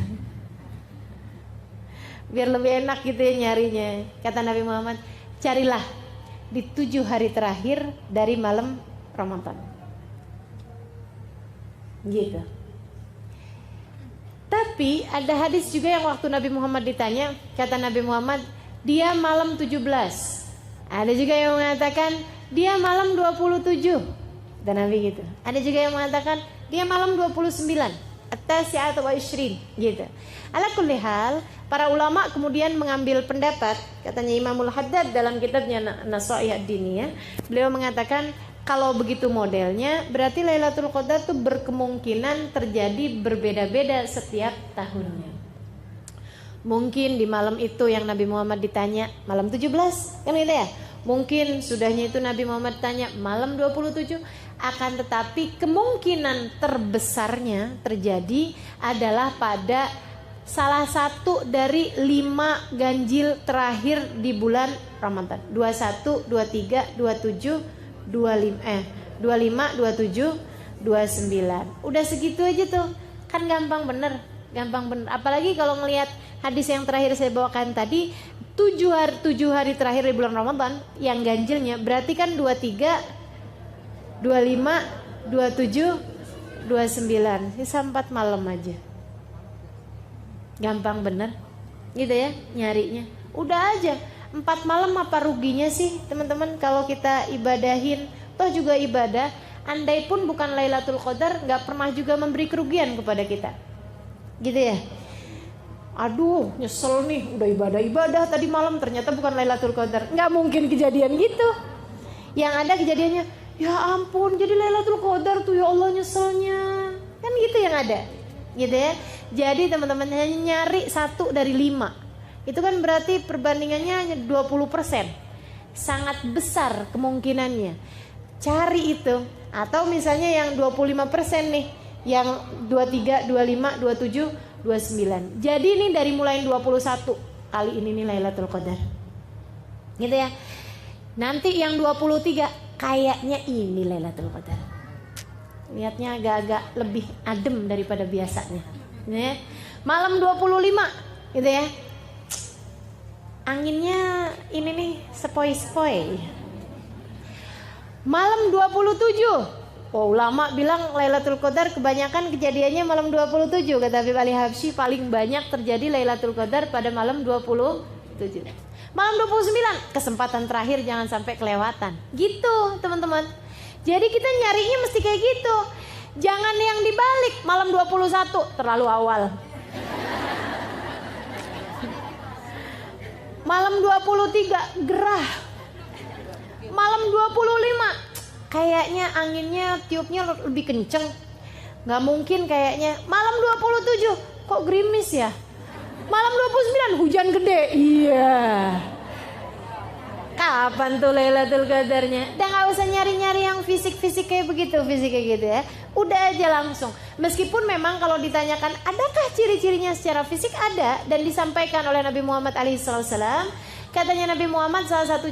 Biar lebih enak gitu ya nyarinya. Kata Nabi Muhammad, carilah di 7 hari terakhir dari malam Ramadan. Gitu. Tapi ada hadis juga yang waktu Nabi Muhammad ditanya, kata Nabi Muhammad, dia malam 17. Ada juga yang mengatakan dia malam 27. Dan Nabi gitu. Ada juga yang mengatakan dia malam 29. At-tasi'at wa 20 gitu. Ala kulli hal, para ulama kemudian mengambil pendapat, katanya Imamul Haddad dalam kitabnya Nasaih ad-Diniyah, beliau mengatakan kalau begitu modelnya berarti Lailatul Qadar itu berkemungkinan terjadi berbeda-beda setiap tahunnya. Mungkin di malam itu yang Nabi Muhammad ditanya malam 17, kan gitu ya. Mungkin sudahnya itu Nabi Muhammad tanya malam 27. Akan tetapi kemungkinan terbesarnya terjadi adalah pada salah satu dari 5 ganjil terakhir di bulan Ramadan. 21, 23, 27, 25, 27, 29. Udah segitu aja tuh. Kan gampang bener. Apalagi kalau ngelihat hadis yang terakhir saya bawakan tadi, 7 hari terakhir di bulan Ramadan yang ganjilnya, berarti kan 23, 25, 27, 29. Sisa 4 malam aja. Gampang bener. Gitu ya nyarinya. Udah aja. 4 malam apa ruginya sih teman-teman kalau kita ibadahin? Toh juga ibadah, andai pun bukan Lailatul Qadar, gak pernah juga memberi kerugian kepada kita. Gitu ya. Aduh nyesel nih, udah ibadah tadi malam ternyata bukan Lailatul Qadar. Gak mungkin kejadian gitu. Yang ada kejadiannya, ya ampun jadi Lailatul Qadar tuh, ya Allah nyeselnya. Kan gitu yang ada. Gitu ya. Jadi teman-teman hanya nyari 1 dari 5. Itu kan berarti perbandingannya hanya 20%. Sangat besar kemungkinannya. Cari itu. Atau misalnya yang 25% nih, yang 23, 25, 27, 29. Jadi ini dari mulai 21 kali ini nih Lailatul Qadar. Gitu ya. Nanti yang 23 kayaknya ini Lailatul Qadar. Lihatnya agak-agak lebih adem daripada biasanya. Ya. Malam 25 gitu ya. Anginnya ini nih sepoi-sepoi. Malam 27 Oh, ulama bilang Lailatul Qadar kebanyakan kejadiannya malam 27, kata Habib Ali Habsyi, paling banyak terjadi Lailatul Qadar pada malam 27. Malam 29 kesempatan terakhir, jangan sampai kelewatan. Gitu, teman-teman. Jadi kita nyarinya mesti kayak gitu. Jangan yang dibalik, malam 21 terlalu awal. Malam 23 gerah. Malam 25 kayaknya anginnya tiupnya lebih kenceng. Gak mungkin kayaknya. Malam 27 kok gerimis ya. Malam 29 hujan gede. Iya. Kapan tuh Lailatul Qadarnya? Udah gak usah nyari-nyari yang fisik-fisik kayak begitu, fisik kayak gitu ya. Udah aja langsung. Meskipun memang kalau ditanyakan adakah ciri-cirinya secara fisik, ada, dan disampaikan oleh Nabi Muhammad SAW. Katanya Nabi Muhammad salah satu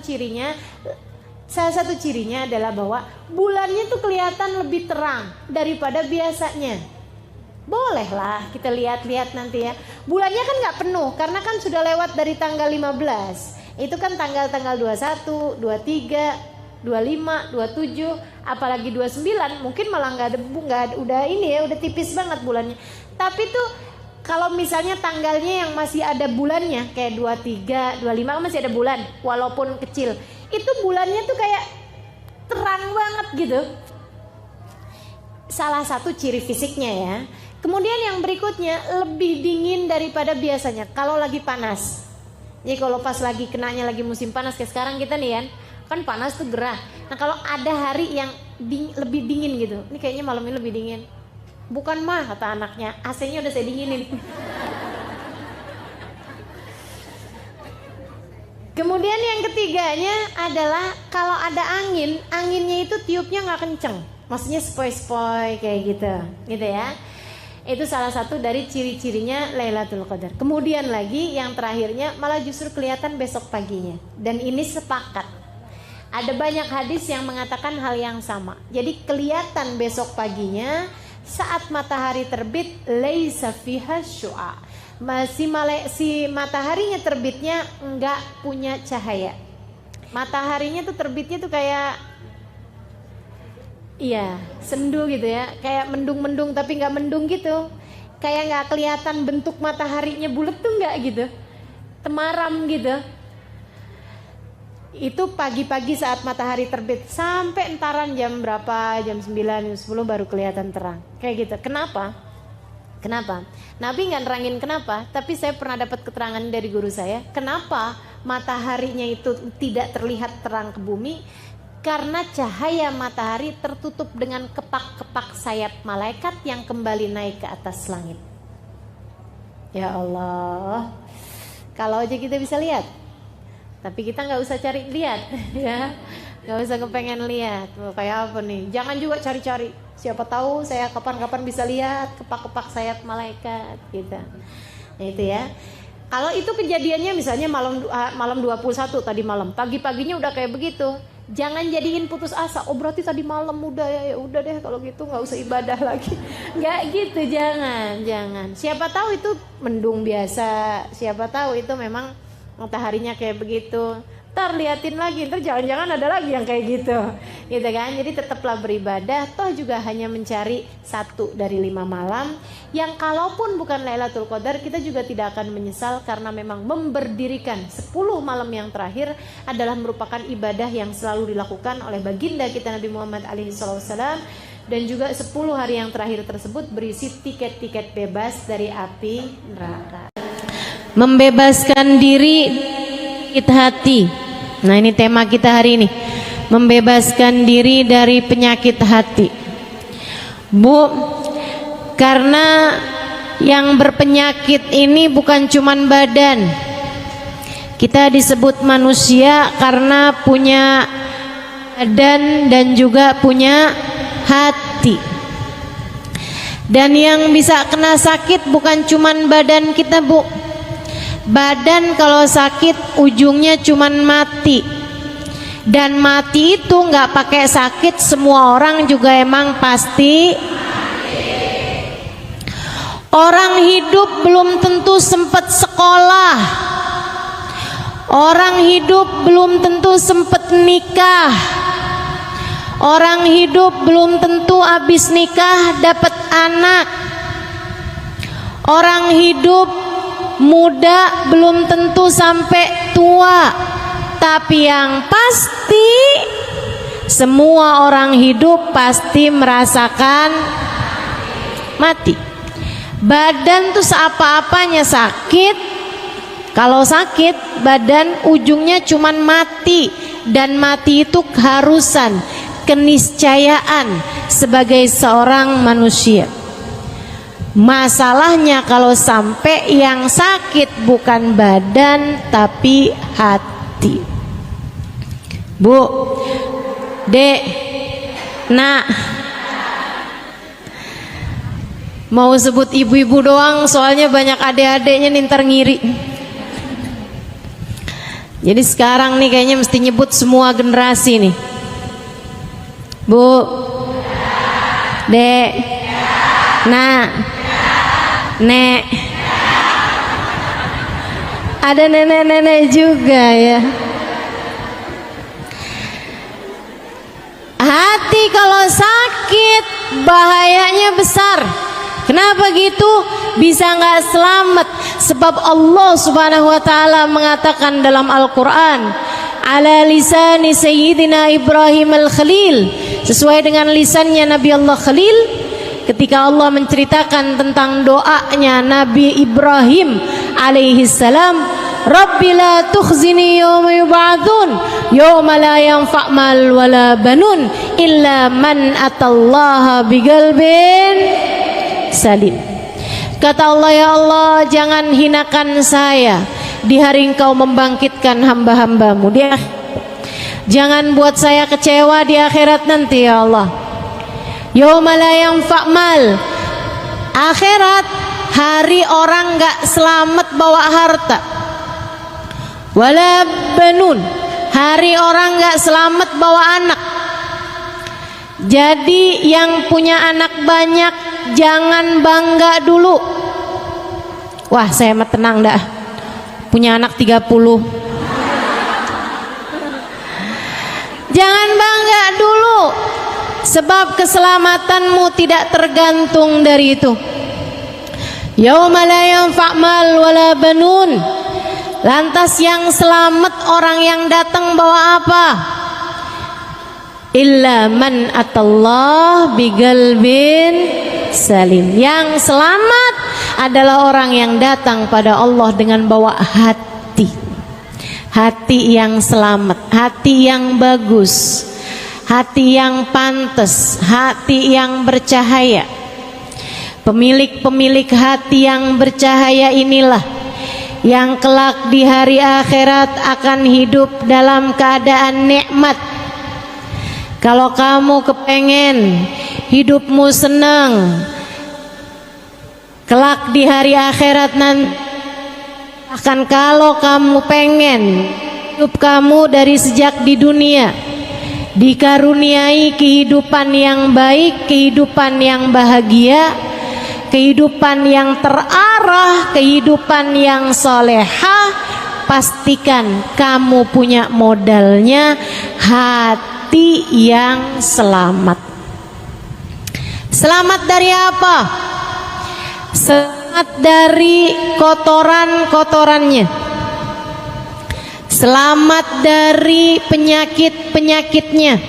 cirinya adalah bahwa bulannya tuh kelihatan lebih terang daripada biasanya. Bolehlah kita lihat-lihat nanti ya. Bulannya kan gak penuh karena kan sudah lewat dari tanggal 15. Itu kan tanggal-tanggal 21, 23, 25, 27, apalagi 29 mungkin malah udah tipis banget bulannya. Tapi tuh kalau misalnya tanggalnya yang masih ada bulannya kayak 23, 25 masih ada bulan walaupun kecil. Itu bulannya tuh kayak terang banget gitu. Salah satu ciri fisiknya ya. Kemudian yang berikutnya lebih dingin daripada biasanya kalau lagi panas. Jadi kalau pas lagi kenanya lagi musim panas kayak sekarang kita nih kan panas tuh gerah. Nah kalau ada hari yang lebih dingin gitu, ini kayaknya malam ini lebih dingin. Bukan mah, kata anaknya, AC-nya udah saya dinginin. Kemudian yang ketiganya adalah kalau ada angin, anginnya itu tiupnya nggak kenceng, maksudnya sepoi-sepoi kayak gitu ya. Itu salah satu dari ciri-cirinya Lailatul Qadar. Kemudian lagi yang terakhirnya malah justru kelihatan besok paginya. Dan ini sepakat. Ada banyak hadis yang mengatakan hal yang sama. Jadi kelihatan besok paginya saat matahari terbit, laisa fiha syu'a. Si mataharinya terbitnya enggak punya cahaya. Mataharinya tuh terbitnya tuh kayak sendu gitu ya, kayak mendung-mendung tapi nggak mendung gitu, kayak nggak kelihatan bentuk mataharinya bulat tuh nggak gitu, temaram gitu. Itu pagi-pagi saat matahari terbit sampai entaran jam berapa, jam 9, jam 10 baru kelihatan terang, kayak gitu. Kenapa? Nabi nggak nerangin kenapa, tapi saya pernah dapat keterangan dari guru saya. Kenapa mataharinya itu tidak terlihat terang ke bumi? Karena cahaya matahari tertutup dengan kepak-kepak sayap malaikat yang kembali naik ke atas langit. Ya Allah, kalau aja kita bisa lihat, tapi kita nggak usah cari lihat, ya, nggak usah kepengen lihat. Kayak apa nih? Jangan juga cari-cari. Siapa tahu saya kapan-kapan bisa lihat kepak-kepak sayap malaikat, gitu. Nah itu ya. Kalau itu kejadiannya misalnya malam 21 tadi malam, pagi-paginya udah kayak begitu. Jangan jadiin putus asa. Oh berarti tadi malam udah ya udah deh kalau gitu nggak usah ibadah lagi. Nggak gitu, jangan. Siapa tahu itu mendung biasa. Siapa tahu itu memang mataharinya kayak begitu. Ntar liatin lagi, ntar jangan-jangan ada lagi yang kayak gitu kan. Jadi tetaplah beribadah. Toh juga hanya mencari 1 dari 5 malam yang kalaupun bukan Lailatul Qadar kita juga tidak akan menyesal, karena memang memberdirikan 10 malam yang terakhir adalah merupakan ibadah yang selalu dilakukan oleh baginda kita Nabi Muhammad SAW. Dan juga 10 hari yang terakhir tersebut berisi tiket-tiket bebas dari api neraka. Membebaskan diri hati. Nah ini tema kita hari ini, membebaskan diri dari penyakit hati. Bu, karena yang berpenyakit ini bukan cuman badan. Kita disebut manusia karena punya badan dan juga punya hati. Dan yang bisa kena sakit bukan cuman badan kita, Bu. Badan kalau sakit ujungnya cuman mati. Dan mati itu nggak pakai sakit, semua orang juga emang pasti. Orang hidup belum tentu sempat sekolah. Orang hidup belum tentu sempat nikah. Orang hidup belum tentu habis nikah dapat anak. Orang hidup muda belum tentu sampai tua. Tapi yang pasti semua orang hidup pasti merasakan mati. Badan tuh seapa-apanya sakit. Kalau sakit badan ujungnya cuman mati. Dan mati itu keharusan, keniscayaan sebagai seorang manusia. Masalahnya kalau sampai yang sakit bukan badan tapi hati. Bu, Dek, Nak, mau sebut ibu-ibu doang soalnya banyak adik-adiknya nih ntar ngiri. Jadi sekarang nih kayaknya mesti nyebut semua generasi nih. Bu, Dek, Nak, Nek. Ada nenek-nenek juga ya. Hati kalau sakit bahayanya besar. Kenapa gitu? Bisa nggak selamat? Sebab Allah Subhanahu wa taala mengatakan dalam Al-Qur'an, ala lisani sayyidina Ibrahim al-Khalil, sesuai dengan lisannya Nabi Allah Khalil, ketika Allah menceritakan tentang doanya Nabi Ibrahim alaihi salam, Rabbi la tukhzini yawma yub'atsun yawma la yanfa' mal wala banun illa man atallaha biqalbin salim. Kata Allah, ya Allah, jangan hinakan saya di hari Engkau membangkitkan hamba-hambamu. Jangan buat saya kecewa di akhirat nanti, ya Allah. Yauma la yanfa' mal. Akhirat, hari orang gak selamat bawa harta. Wala banun, hari orang gak selamat bawa anak. Jadi yang punya anak banyak jangan bangga dulu. Wah, saya mah tenang dah, punya anak 30. Jangan bangga dulu, sebab keselamatanmu tidak tergantung dari itu. Yauma la yanfa' mal wala banun. Lantas yang selamat orang yang datang bawa apa? Illa man atallah biqalbin salim. Yang selamat adalah orang yang datang pada Allah dengan bawa hati. Hati yang selamat, hati yang bagus, hati yang pantas, hati yang bercahaya. Pemilik-pemilik hati yang bercahaya inilah yang kelak di hari akhirat akan hidup dalam keadaan nikmat. Kalau kamu kepengen hidupmu senang, kelak di hari akhirat nanti akan, kalau kamu pengen hidup kamu dari sejak di dunia dikaruniai kehidupan yang baik, kehidupan yang bahagia, kehidupan yang terarah, kehidupan yang solehah, pastikan kamu punya modalnya hati yang selamat. Selamat dari apa? Selamat dari kotoran-kotorannya. Selamat dari penyakit-penyakitnya.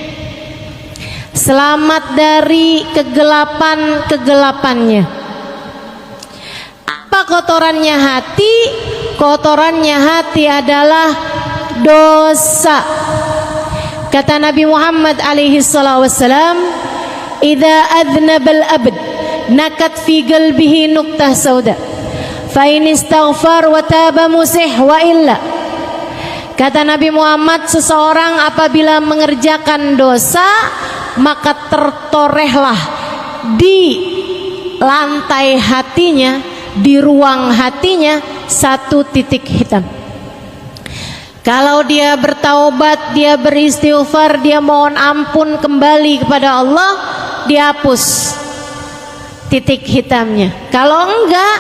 Selamat dari kegelapan-kegelapannya. Apa kotorannya hati? Kotorannya hati adalah dosa. Kata Nabi Muhammad alaihi salatu wassalam, idza adnabal abd nakat fi qalbihi nuqtah sauda fa in istaghfar wa taba musih wa illa. Kata Nabi Muhammad, seseorang apabila mengerjakan dosa maka tertorehlah di lantai hatinya, di ruang hatinya satu titik hitam. Kalau dia bertaubat, dia beristighfar, dia mohon ampun kembali kepada Allah, dihapus titik hitamnya. Kalau enggak,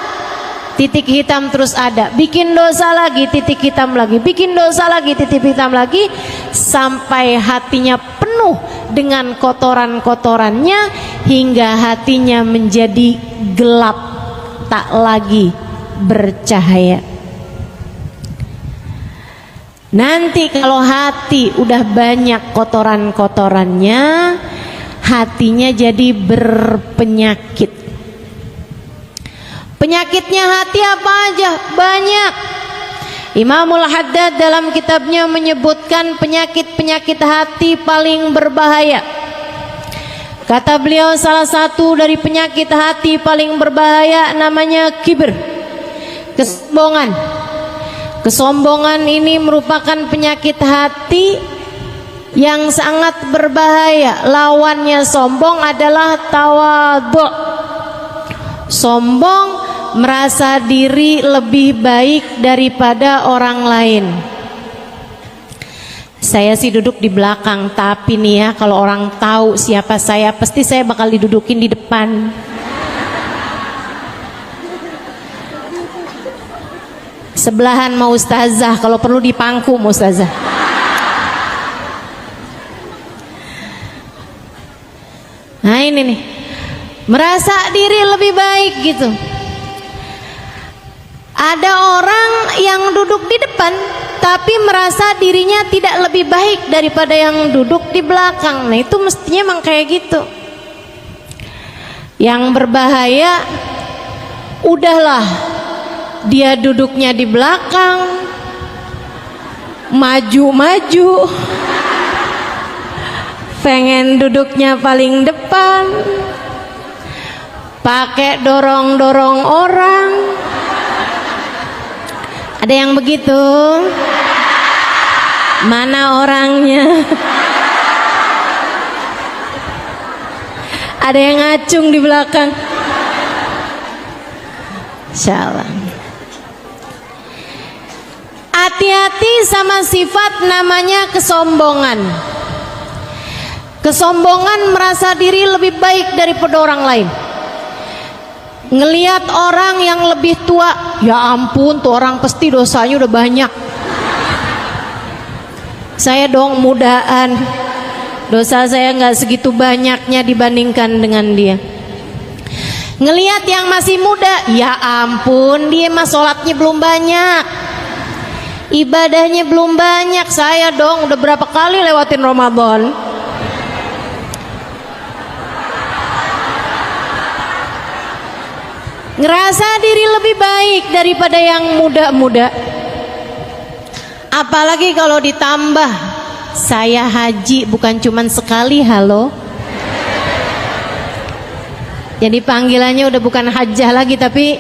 titik hitam terus ada. Bikin dosa lagi, titik hitam lagi. Bikin dosa lagi, titik hitam lagi, sampai hatinya penuh dengan kotoran-kotorannya, hingga hatinya menjadi gelap, tak lagi bercahaya. Nanti kalau hati udah banyak kotoran-kotorannya, hatinya jadi berpenyakit. Penyakitnya hati apa aja? Banyak. Imamul Haddad dalam kitabnya menyebutkan penyakit-penyakit hati paling berbahaya. Kata beliau, salah satu dari penyakit hati paling berbahaya namanya kibir, kesombongan. Kesombongan ini merupakan penyakit hati yang sangat berbahaya. Lawannya sombong adalah tawadhu. Sombong merasa diri lebih baik daripada orang lain. Saya sih duduk di belakang, tapi nih ya, kalau orang tahu siapa saya, pasti saya bakal didudukin di depan. Sebelahan mau ustazah, kalau perlu dipangku mau ustazah. Nah ini nih, merasa diri lebih baik gitu. Ada orang yang duduk di depan tapi merasa dirinya tidak lebih baik daripada yang duduk di belakang. Nah itu mestinya emang kayak gitu. Yang berbahaya, udahlah dia duduknya di belakang, maju-maju, pengen duduknya paling depan, pakai dorong-dorong orang. Ada yang begitu? Mana orangnya? Ada yang ngacung di belakang. Insyaallah. Hati-hati sama sifat namanya kesombongan. Kesombongan merasa diri lebih baik daripada orang lain. Ngelihat orang yang lebih tua, ya ampun tuh orang pasti dosanya udah banyak. Saya dong mudaan, dosa saya nggak segitu banyaknya dibandingkan dengan dia. Ngelihat yang masih muda, ya ampun dia mah sholatnya belum banyak, ibadahnya belum banyak. Saya dong udah berapa kali lewatin Ramadan. Ngerasa diri lebih baik daripada yang muda-muda. Apalagi kalau ditambah saya haji bukan cuman sekali, halo. Jadi panggilannya udah bukan hajjah lagi, tapi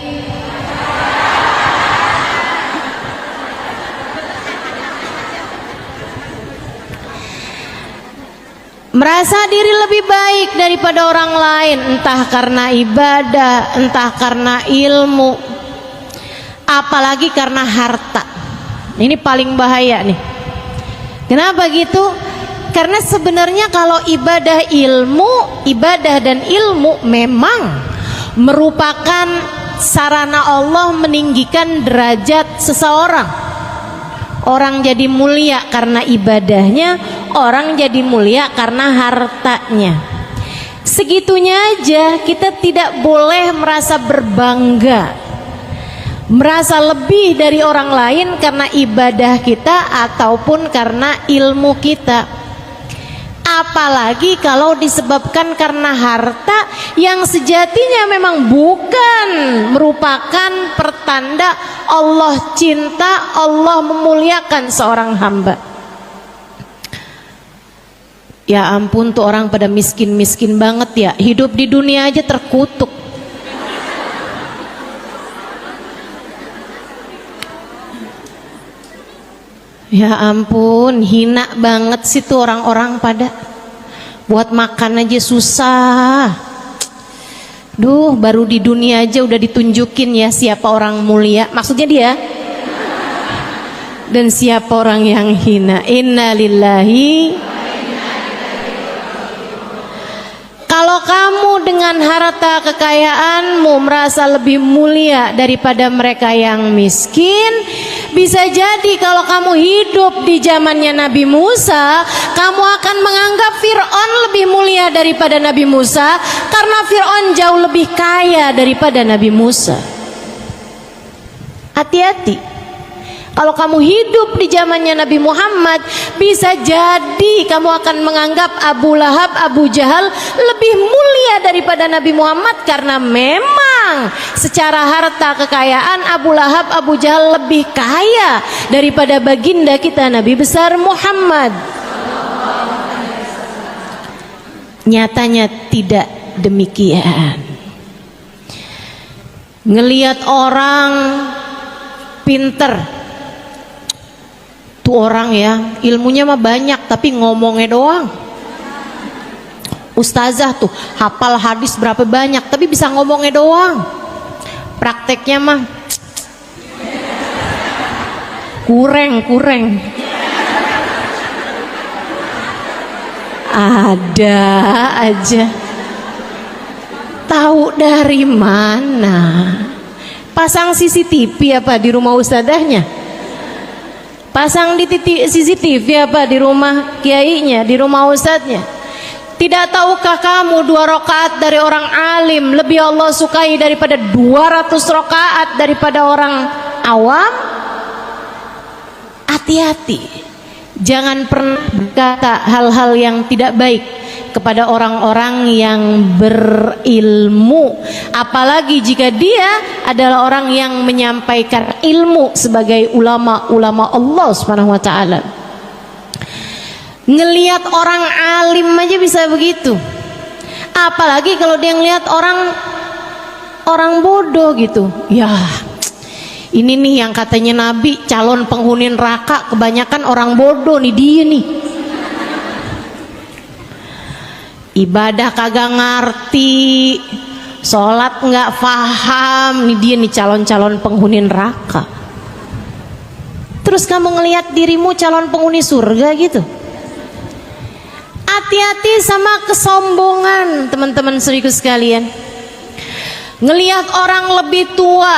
merasa diri lebih baik daripada orang lain, entah karena ibadah, entah karena ilmu, apalagi karena harta. Ini paling bahaya nih. Kenapa gitu? Karena sebenarnya kalau ibadah dan ilmu memang merupakan sarana Allah meninggikan derajat seseorang. Orang jadi mulia karena ibadahnya, orang jadi mulia karena hartanya. Segitunya aja kita tidak boleh merasa berbangga, merasa lebih dari orang lain karena ibadah kita ataupun karena ilmu kita. Apalagi kalau disebabkan karena harta yang sejatinya memang bukan merupakan pertanda Allah cinta, Allah memuliakan seorang hamba. Ya ampun tuh orang pada miskin-miskin banget ya, hidup di dunia aja terkutuk. Ya ampun, hina banget sih tuh orang-orang pada buat makan aja susah. Duh, baru di dunia aja udah ditunjukin ya siapa orang mulia, maksudnya dia, dan siapa orang yang hina. Innalillahi. Kalau kamu dengan harta kekayaanmu merasa lebih mulia daripada mereka yang miskin, bisa jadi kalau kamu hidup di zamannya Nabi Musa, kamu akan menganggap Fir'aun lebih mulia daripada Nabi Musa, karena Fir'aun jauh lebih kaya daripada Nabi Musa. Hati-hati. Kalau kamu hidup di zamannya Nabi Muhammad, bisa jadi kamu akan menganggap Abu Lahab, Abu Jahal lebih mulia daripada Nabi Muhammad, karena memang secara harta kekayaan Abu Lahab, Abu Jahal lebih kaya daripada baginda kita Nabi besar Muhammad. Nyatanya tidak demikian. Ngelihat orang pinter, orang ya ilmunya mah banyak tapi ngomongnya doang. Ustazah tuh hafal hadis berapa banyak tapi bisa ngomongnya doang, prakteknya mah kurang. Ada aja. Tahu dari mana? Pasang CCTV apa di rumah ustazahnya? Pasang di CCTV apa di rumah kiainya, di rumah ustadznya? Tidak tahukah kamu 2 rakaat dari orang alim lebih Allah sukai daripada 200 rakaat daripada orang awam? Hati-hati, jangan pernah berkata hal-hal yang tidak baik kepada orang-orang yang berilmu, apalagi jika dia adalah orang yang menyampaikan ilmu sebagai ulama-ulama Allah Subhanahu wa taala. Ngelihat orang alim aja bisa begitu, apalagi kalau dia ngelihat orang bodoh gitu. Ya, ini nih yang katanya Nabi calon penghuni neraka, kebanyakan orang bodoh nih, dia nih ibadah kagak ngerti, sholat nggak paham, nih dia nih calon-calon penghuni neraka. Terus kamu ngelihat dirimu calon penghuni surga gitu. Hati-hati sama kesombongan, teman-teman seriku sekalian. Ngelihat orang lebih tua,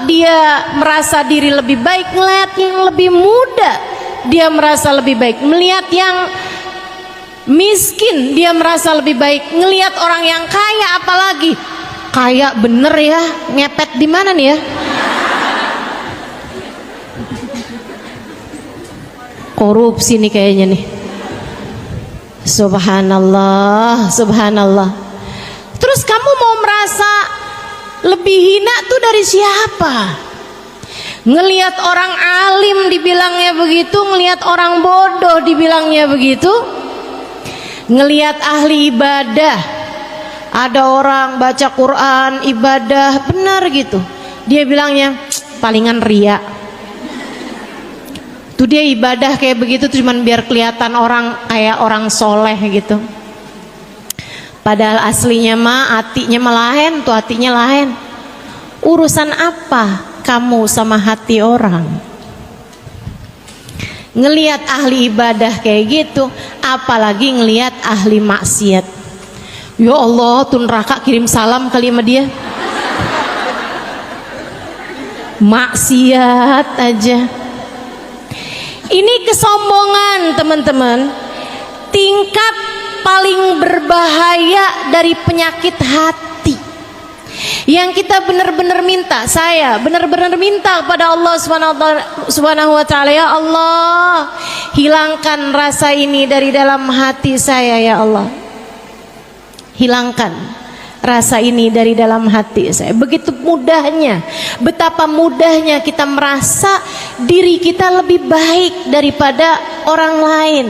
dia merasa diri lebih baik. Ngelihat yang lebih muda, dia merasa lebih baik. Melihat yang miskin, dia merasa lebih baik. Ngelihat orang yang kaya, apalagi kaya bener ya, ngepet di mana nih ya? Korupsi nih kayaknya nih. Subhanallah, subhanallah. Terus kamu mau merasa lebih hina tuh dari siapa? Ngelihat orang alim dibilangnya begitu, ngelihat orang bodoh dibilangnya begitu. Ngelihat ahli ibadah, ada orang baca Quran, ibadah benar gitu, dia bilangnya palingan ria. Tuh dia ibadah kayak begitu cuman biar kelihatan orang kayak orang soleh gitu. Padahal aslinya mah hatinya lain, tuh hatinya lain. Urusan apa kamu sama hati orang? Ngelihat ahli ibadah kayak gitu, apalagi ngelihat ahli maksiat. Ya Allah, tuh neraka kirim salam kali sama dia. Maksiat aja. Ini kesombongan, teman-teman. Tingkat paling berbahaya dari penyakit hati. Yang kita benar-benar minta, saya benar-benar minta kepada Allah Subhanahu wa taala, ya Allah, hilangkan rasa ini dari dalam hati saya ya Allah. Hilangkan rasa ini dari dalam hati saya. Begitu mudahnya, betapa mudahnya kita merasa diri kita lebih baik daripada orang lain.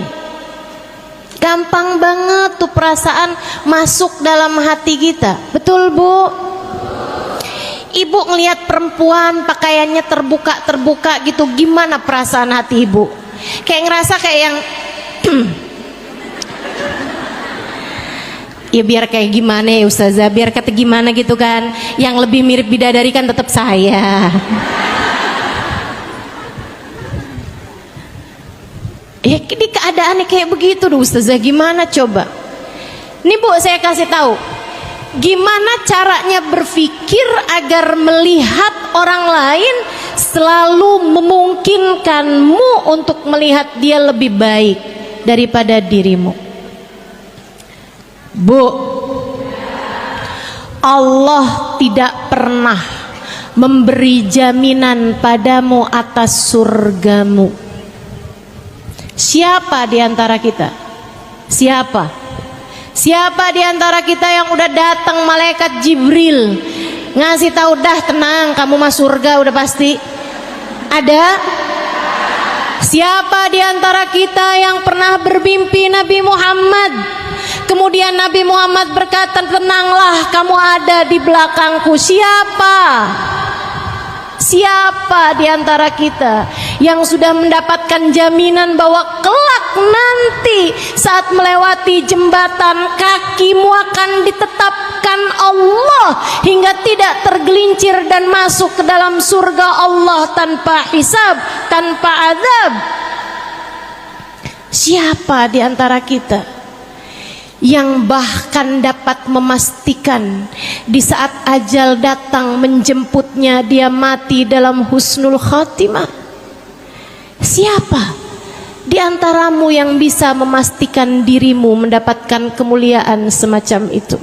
Gampang banget tuh perasaan masuk dalam hati kita. Betul, Bu? Ibu ngelihat perempuan pakaiannya terbuka gitu, gimana perasaan hati ibu? Kayak ngerasa kayak yang ya biar kayak gimana ya Ustazah, biar kata gimana gitu kan, yang lebih mirip bidadari kan tetap saya. Ya ini keadaannya kayak begitu tuh Ustazah, gimana coba? Nih Bu, saya kasih tahu, gimana caranya berpikir agar melihat orang lain selalu memungkinkanmu untuk melihat dia lebih baik daripada dirimu. Bu, Allah tidak pernah memberi jaminan padamu atas surgamu. Siapa di antara kita? Siapa di antara kita yang udah datang malaikat Jibril ngasih tahu, dah tenang, kamu masuk surga udah pasti? Ada? Siapa di antara kita yang pernah bermimpi Nabi Muhammad, kemudian Nabi Muhammad berkata, tenanglah, kamu ada di belakangku? Siapa di antara kita yang sudah mendapatkan jaminan bahwa kelak nanti saat melewati jembatan kakimu akan ditetapkan Allah hingga tidak tergelincir dan masuk ke dalam surga Allah tanpa hisab, tanpa azab? Siapa di antara kita yang bahkan dapat memastikan di saat ajal datang menjemputnya dia mati dalam husnul khatimah? Siapa di antaramu yang bisa memastikan dirimu mendapatkan kemuliaan semacam itu?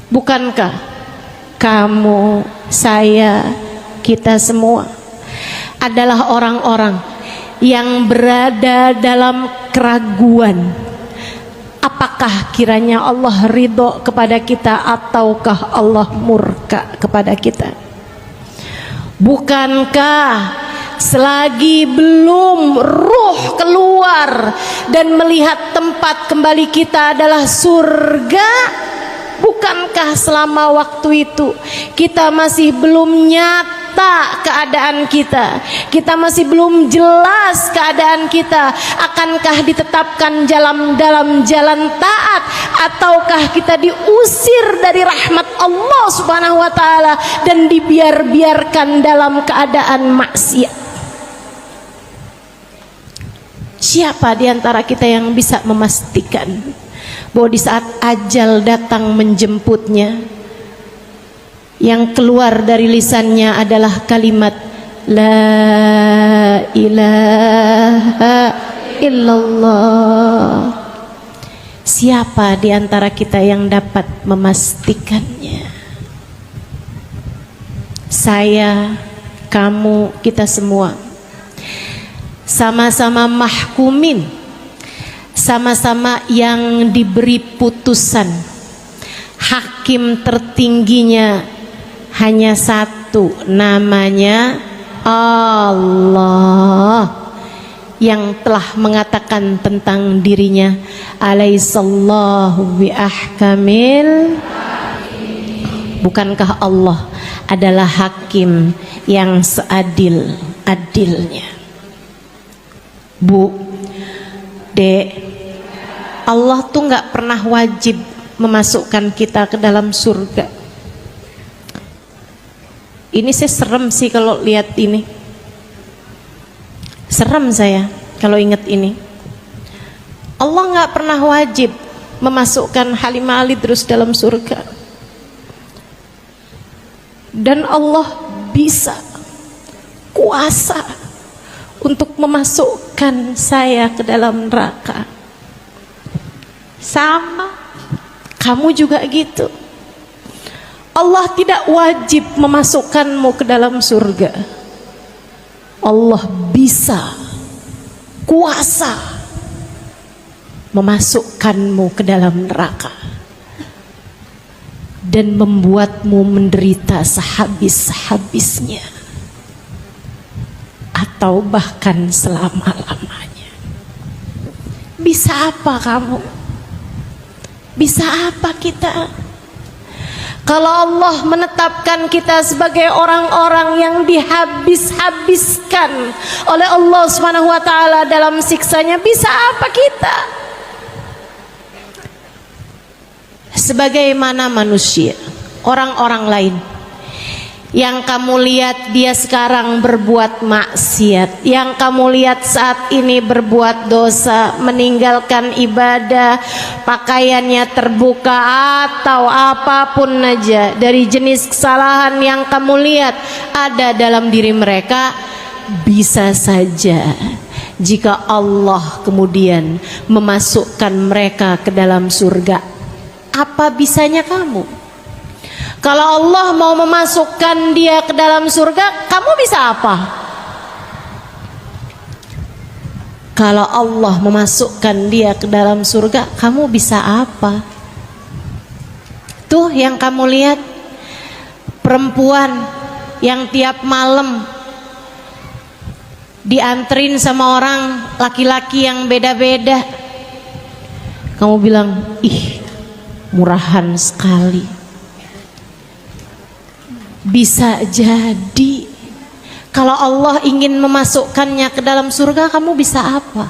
Bukankah kamu, saya, kita semua adalah orang-orang yang berada dalam keraguan, apakah kiranya Allah ridho kepada kita ataukah Allah murka kepada kita? Bukankah selagi belum ruh keluar dan melihat tempat kembali kita adalah surga, bukankah selama waktu itu kita masih belum nyata keadaan kita masih belum jelas keadaan kita? Akankah ditetapkan dalam jalan taat, ataukah kita diusir dari rahmat Allah Subhanahu wa taala dan dibiarkan dalam keadaan maksiat? Siapa di antara kita yang bisa memastikan bahwa di saat ajal datang menjemputnya, yang keluar dari lisannya adalah kalimat La ilaha illallah? Siapa di antara kita yang dapat memastikannya? Saya, kamu, kita semua sama-sama mahkumin, sama-sama yang diberi putusan. Hakim tertingginya hanya satu, namanya Allah, yang telah mengatakan tentang dirinya, alaihissallahu biahkamil. Bukankah Allah adalah hakim yang seadil-adilnya? Bu, Dek, Allah tuh nggak pernah wajib memasukkan kita ke dalam surga. Ini saya serem sih kalau lihat ini. Serem saya kalau ingat ini. Allah nggak pernah wajib memasukkan Halimah Ali terus dalam surga. Dan Allah bisa, kuasa untuk memasukkan saya ke dalam neraka. Sama, kamu juga gitu. Allah tidak wajib memasukkanmu ke dalam surga. Allah bisa, kuasa memasukkanmu ke dalam neraka dan membuatmu menderita sehabis-habisnya atau bahkan selama-lamanya. Bisa apa kamu? Bisa apa kita? Kalau Allah menetapkan kita sebagai orang-orang yang dihabis-habiskan oleh Allah Subhanahu wa taala dalam siksanya, bisa apa kita? Sebagaimana manusia, orang-orang lain Yang kamu lihat dia sekarang berbuat maksiat, yang kamu lihat saat ini berbuat dosa, meninggalkan ibadah, pakaiannya terbuka atau apapun aja dari jenis kesalahan yang kamu lihat ada dalam diri mereka, bisa saja jika Allah kemudian memasukkan mereka ke dalam surga. Apa bisanya kamu? Kalau Allah mau memasukkan dia ke dalam surga, kamu bisa apa? Kalau Allah memasukkan dia ke dalam surga, kamu bisa apa? Tuh yang kamu lihat, perempuan yang tiap malam dianterin sama orang laki-laki yang beda-beda. Kamu bilang, ih, murahan sekali. Bisa jadi kalau Allah ingin memasukkannya ke dalam surga, kamu bisa apa?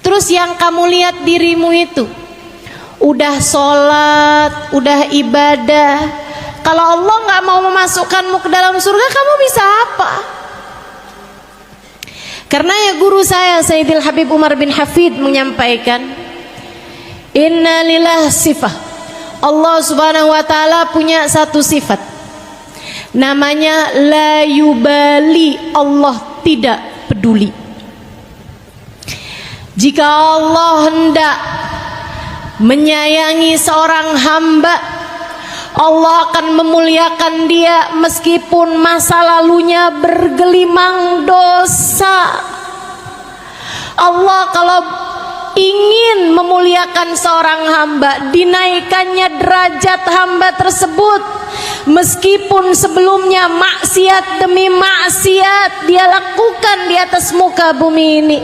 Terus yang kamu lihat dirimu itu udah sholat, udah ibadah, kalau Allah nggak mau memasukkanmu ke dalam surga, kamu bisa apa? Karena ya guru saya Sayyidil Habib Umar bin Hafid menyampaikan, innalillah sifah, Allah subhanahu wa ta'ala punya satu sifat, namanya la yubali, Allah tidak peduli. Jika Allah hendak menyayangi seorang hamba, Allah akan memuliakan dia meskipun masa lalunya bergelimang dosa. Allah kalau ingin memuliakan seorang hamba, dinaikkannya derajat hamba tersebut meskipun sebelumnya maksiat demi maksiat dia lakukan di atas muka bumi ini.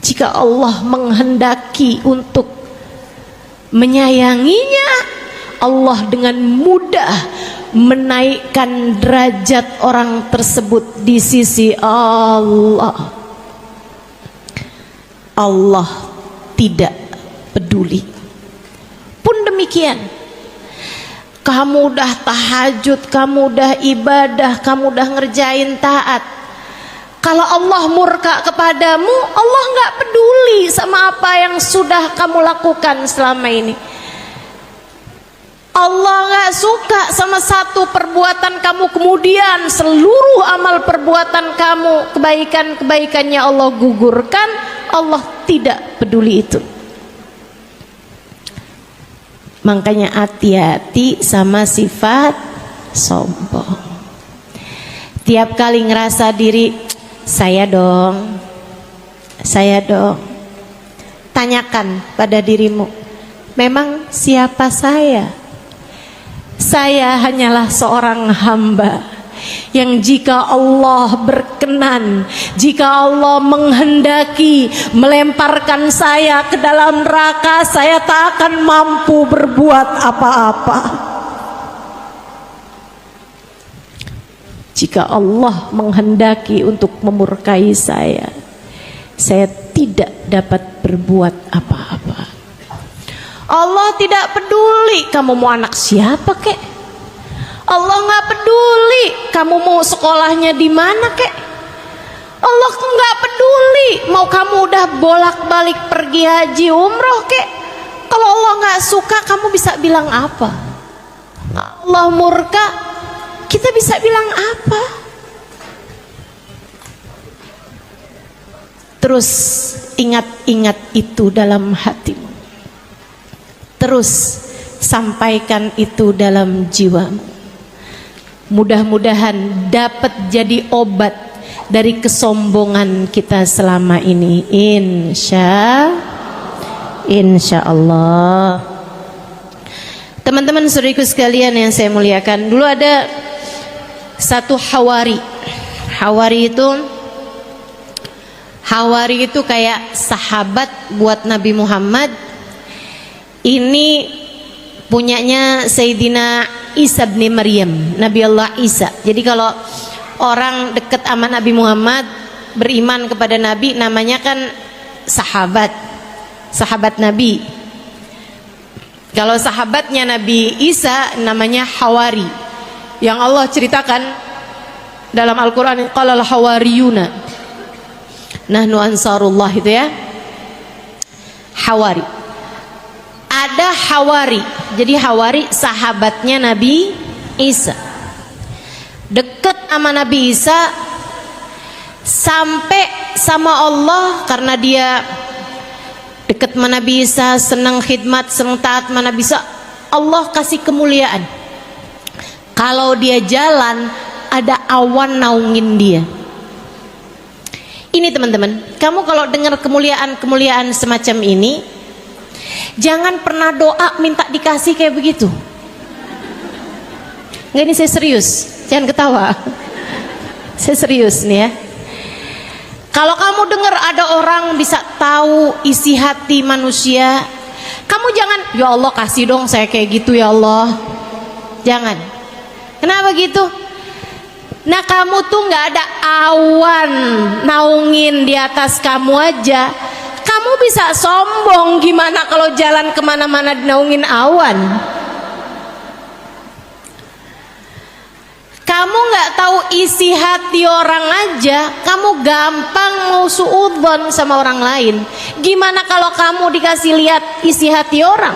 Jika Allah menghendaki untuk menyayanginya, Allah dengan mudah menaikkan derajat orang tersebut di sisi Allah. Allah tidak peduli. Pun demikian, kamu udah tahajud, kamu udah ibadah, kamu udah ngerjain taat, kalau Allah murka kepadamu, Allah nggak peduli sama apa yang sudah kamu lakukan selama ini. Allah nggak suka sama satu perbuatan kamu, kemudian seluruh amal perbuatan kamu, kebaikan-kebaikannya Allah gugurkan. Allah tidak peduli itu. Makanya hati-hati sama sifat sombong. Tiap kali ngerasa diri, saya dong, tanyakan pada dirimu, memang siapa saya? Saya hanyalah seorang hamba yang jika Allah berkenan, jika Allah menghendaki melemparkan saya ke dalam neraka, saya tak akan mampu berbuat apa-apa. Jika Allah menghendaki untuk memurkai saya tidak dapat berbuat apa-apa. Allah tidak peduli kamu mau anak siapa kek. Allah nggak peduli kamu mau sekolahnya di mana kek. Allah nggak peduli mau kamu udah bolak-balik pergi haji umroh kek. Kalau Allah nggak suka, kamu bisa bilang apa? Allah murka, kita bisa bilang apa? Terus ingat-ingat itu dalam hatimu. Terus sampaikan itu dalam jiwamu. Mudah-mudahan dapat jadi obat dari kesombongan kita selama ini. Insya Allah. Teman-teman saudariku sekalian yang saya muliakan, dulu ada satu Hawari. Hawari itu kayak sahabat buat Nabi Muhammad. Ini punyanya Sayyidina Isa bin Maryam, Nabi Allah Isa. Jadi kalau orang dekat sama Nabi Muhammad, beriman kepada Nabi, namanya kan sahabat Nabi. Kalau sahabatnya Nabi Isa namanya Hawari, yang Allah ceritakan dalam Al-Quran, qalal hawariyuna nahnu ansarullah, itu ya, Hawari. Ada Hawari, jadi Hawari sahabatnya Nabi Isa, deket sama Nabi Isa, sampai sama Allah karena dia deket sama Nabi Isa, senang khidmat, senang taat sama Nabi Isa. Allah kasih kemuliaan. Kalau dia jalan ada awan naungin dia. Ini teman-teman, kamu kalau dengar kemuliaan semacam ini, jangan pernah doa minta dikasih kayak begitu. Nggak, ini saya serius, jangan ketawa. Saya serius nih ya. Kalau kamu dengar ada orang bisa tahu isi hati manusia, kamu jangan, ya Allah kasih dong saya kayak gitu ya Allah. Jangan. Kenapa gitu? Nah, kamu tuh nggak ada awan naungin di atas kamu aja, kamu bisa sombong. Gimana kalau jalan kemana-mana naungin awan? Kamu nggak tahu isi hati orang aja, kamu gampang mau suudzon sama orang lain. Gimana kalau kamu dikasih lihat isi hati orang?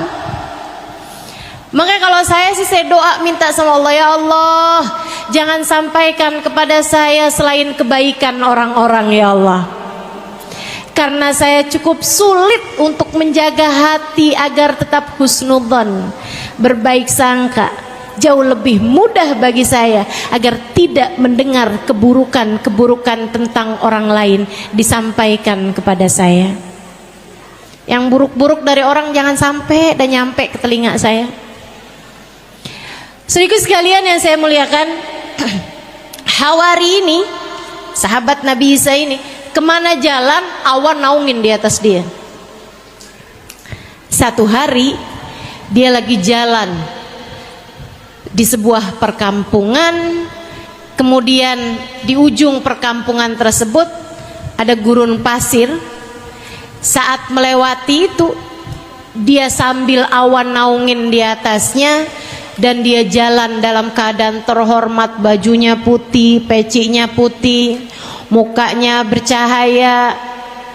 Makanya kalau saya sih, saya doa minta sama Allah, ya Allah jangan sampaikan kepada saya selain kebaikan orang-orang ya Allah, karena saya cukup sulit untuk menjaga hati agar tetap husnudzon, berbaik sangka. Jauh lebih mudah bagi saya agar tidak mendengar keburukan-keburukan tentang orang lain disampaikan kepada saya. Yang buruk-buruk dari orang jangan sampai dan nyampe ke telinga saya. Saudaraku sekalian yang saya muliakan, Hawari ini, sahabat Nabi Isa ini, kemana jalan awan naungin di atas dia. Satu hari dia lagi jalan di sebuah perkampungan, kemudian di ujung perkampungan tersebut ada gurun pasir. Saat melewati itu, dia sambil awan naungin di atasnya, dan dia jalan dalam keadaan terhormat, bajunya putih, pecinya putih, mukanya bercahaya,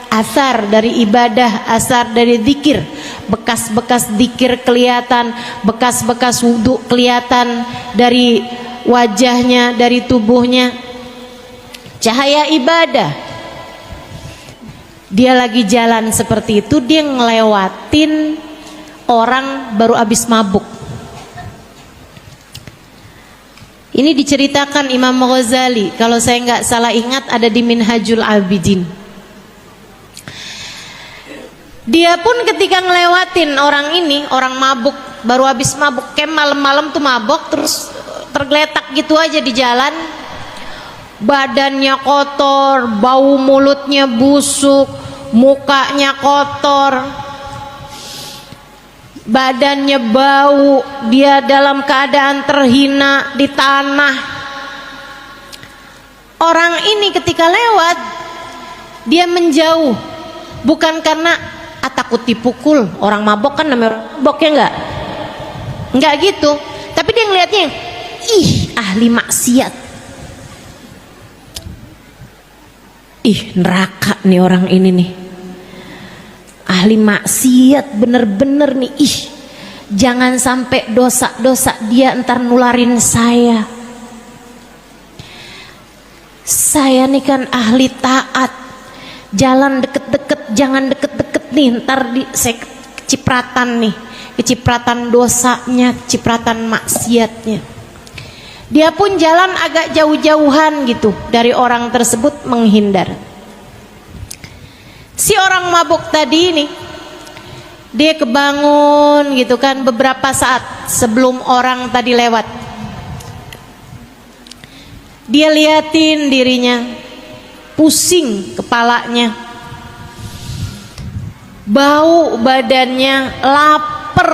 asar dari ibadah, asar dari zikir, bekas-bekas zikir kelihatan, bekas-bekas wudhu kelihatan dari wajahnya, dari tubuhnya, cahaya ibadah. Dia lagi jalan seperti itu, dia ngelewatin orang baru habis mabuk. Ini diceritakan Imam Ghazali, kalau saya nggak salah ingat ada di Minhajul Abidin. Dia pun ketika ngelewatin orang ini, orang mabuk, baru habis mabuk, kayak malam-malam tuh mabuk, terus tergeletak gitu aja di jalan, badannya kotor, bau mulutnya busuk, mukanya kotor, badannya bau, dia dalam keadaan terhina di tanah. Orang ini ketika lewat, dia menjauh, bukan karena takut dipukul, orang mabok kan namanya mabok ya, enggak gitu, tapi dia ngelihatnya, ih ahli maksiat, ih neraka nih orang ini nih, ahli maksiat bener-bener nih, ih jangan sampai dosa-dosa dia ntar nularin saya nih kan ahli taat, jalan deket-deket, jangan deket-deket nih, ntar saya kecipratan nih, kecipratan dosanya, kecipratan maksiatnya. Dia pun jalan agak jauh-jauhan gitu dari orang tersebut, menghindar. Si orang mabuk tadi ini, dia kebangun gitu kan beberapa saat sebelum orang tadi lewat. Dia liatin dirinya, pusing kepalanya, bau badannya, lapar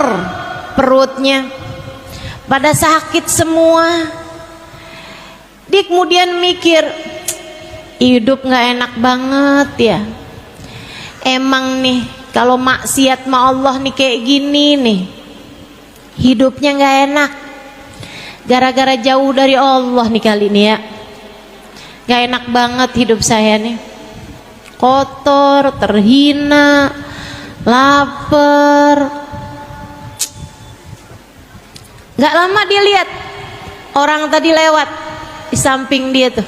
perutnya, pada sakit semua. Dia kemudian mikir, hidup gak enak banget ya. Emang nih kalau maksiat sama Allah nih kayak gini nih. hidupnya nggak enak, gara-gara jauh dari Allah nih kali ini ya. Nggak enak banget hidup saya nih, kotor, terhina, lapar. Nggak lama dia lihat orang tadi lewat di samping dia tuh.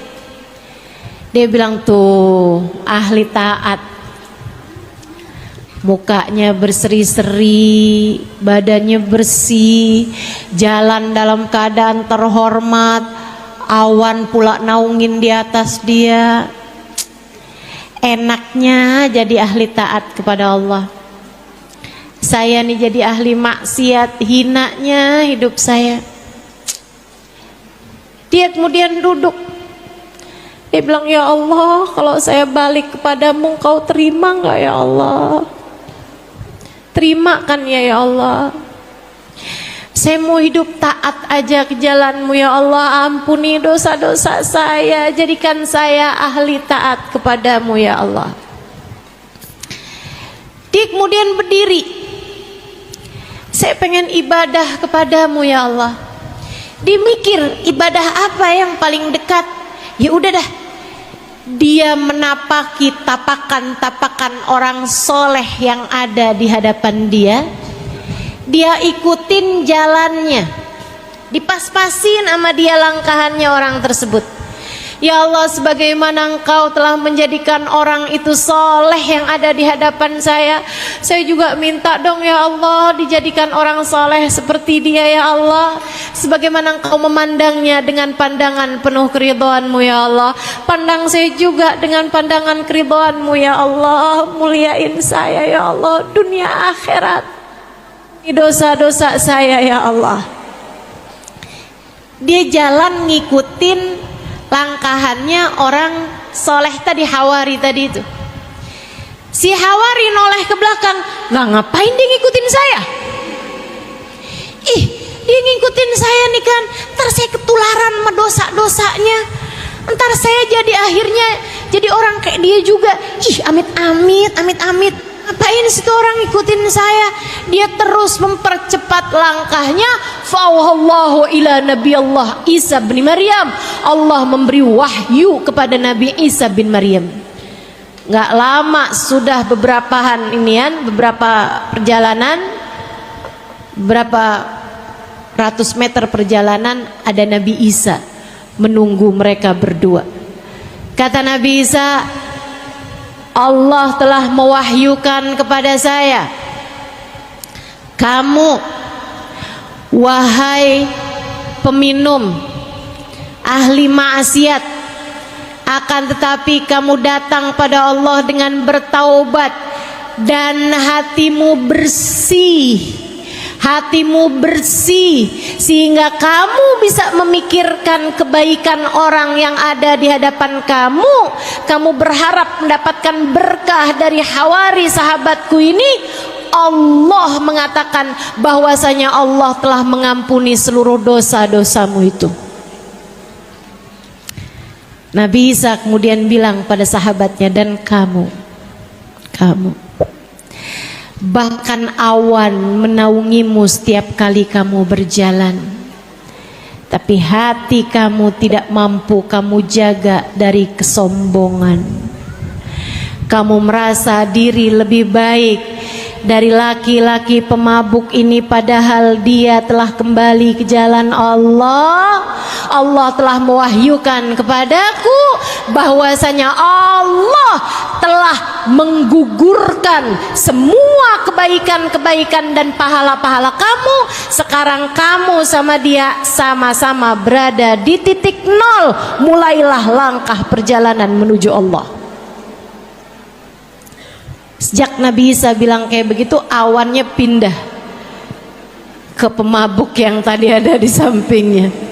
Dia bilang, tuh ahli taat, mukanya berseri-seri, badannya bersih, jalan dalam keadaan terhormat, awan pula naungin di atas dia. Enaknya jadi ahli taat kepada Allah. Saya nih jadi ahli maksiat, hinanya hidup saya. Dia kemudian duduk. Dia bilang, ya Allah, kalau saya balik kepadamu, Engkau terima enggak ya Allah? Terima kan ya Allah? Saya mau hidup taat aja ke jalanmu ya Allah. Ampuni dosa-dosa saya, jadikan saya ahli taat kepadamu ya Allah. Dia kemudian berdiri. Saya pengen ibadah kepadamu ya Allah. Dia mikir, ibadah apa yang paling dekat? Ya udah dah, dia menapaki tapakan-tapakan orang soleh yang ada di hadapan dia. Dia ikutin jalannya, dipas-pasin sama dia langkahannya orang tersebut. Ya Allah, sebagaimana Engkau telah menjadikan orang itu soleh yang ada di hadapan saya juga minta dong ya Allah, dijadikan orang soleh seperti dia ya Allah. Sebagaimana Engkau memandangnya dengan pandangan penuh keridhaan-Mu ya Allah, pandang saya juga dengan pandangan keridhaan-Mu ya Allah. Muliain saya ya Allah, dunia akhirat, dosa-dosa saya ya Allah. Dia jalan ngikutin langkahannya orang soleh tadi, Hawari tadi itu. Si Hawari noleh ke belakang, nggak, ngapain dia ngikutin saya? Ih, dia ngikutin saya nih kan, ntar saya ketularan sama dosa-dosanya, ntar saya jadi akhirnya jadi orang kayak dia juga. Ih, amit-amit, amit-amit. Ngapain situ orang ngikutin saya? Dia terus mempercepat langkahnya. Fa'auhallahu ila Nabi Allah Isa bin Maryam. Allah memberi wahyu kepada Nabi Isa bin Maryam. Nggak lama sudah beberapa perjalanan, berapa ratus meter perjalanan, ada Nabi Isa menunggu mereka berdua. Kata Nabi Isa, Allah telah mewahyukan kepada saya, kamu wahai peminum ahli maksiat, akan tetapi kamu datang pada Allah dengan bertaubat dan hatimu bersih, sehingga kamu bisa memikirkan kebaikan orang yang ada di hadapan kamu. Kamu berharap mendapatkan berkah dari Hawari sahabatku ini. Allah mengatakan bahwasanya Allah telah mengampuni seluruh dosa-dosamu itu. Nabi Isa kemudian bilang pada sahabatnya, dan kamu bahkan awan menaungimu setiap kali kamu berjalan, tapi hati kamu tidak mampu kamu jaga dari kesombongan. Kamu merasa diri lebih baik dari laki-laki pemabuk ini, padahal dia telah kembali ke jalan Allah. Allah telah mewahyukan kepadaku bahwasanya Allah telah menggugurkan semua kebaikan-kebaikan dan pahala-pahala kamu. Sekarang kamu sama dia sama-sama berada di titik nol. Mulailah langkah perjalanan menuju Allah. Sejak Nabi Isa bilang kayak begitu, awannya pindah ke pemabuk yang tadi ada di sampingnya.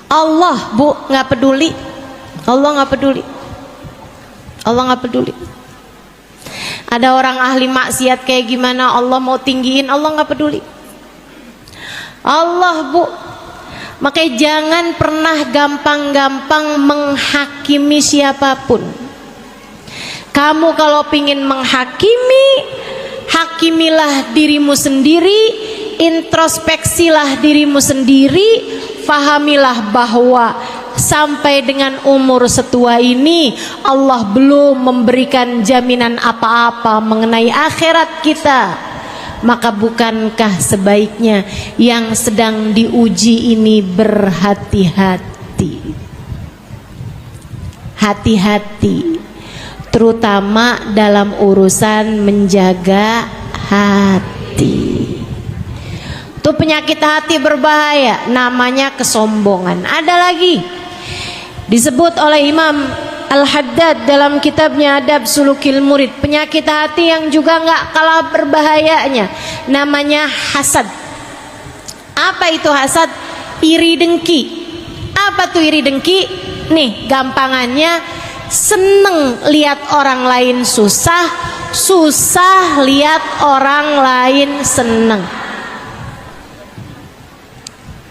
Allah, Bu, nggak peduli. Allah nggak peduli. Allah nggak peduli. Ada orang ahli maksiat kayak gimana, Allah mau tinggiin, Allah nggak peduli. Allah, Bu, makanya jangan pernah gampang-gampang menghakimi siapapun. Kamu kalau pingin menghakimi, hakimilah dirimu sendiri, introspeksilah dirimu sendiri, fahamilah bahwa sampai dengan umur setua ini Allah belum memberikan jaminan apa-apa mengenai akhirat kita. Maka bukankah sebaiknya yang sedang diuji ini berhati-hati? Hati-hati, terutama dalam urusan menjaga hati. Itu penyakit hati berbahaya, namanya kesombongan. Ada lagi disebut oleh Imam Al-Haddad dalam kitabnya Adab Sulukil Murid, penyakit hati yang juga nggak kalah berbahayanya, namanya hasad. Apa itu hasad? Iri dengki. Apa tuh iri dengki? Nih gampangannya, seneng lihat orang lain susah, susah lihat orang lain seneng.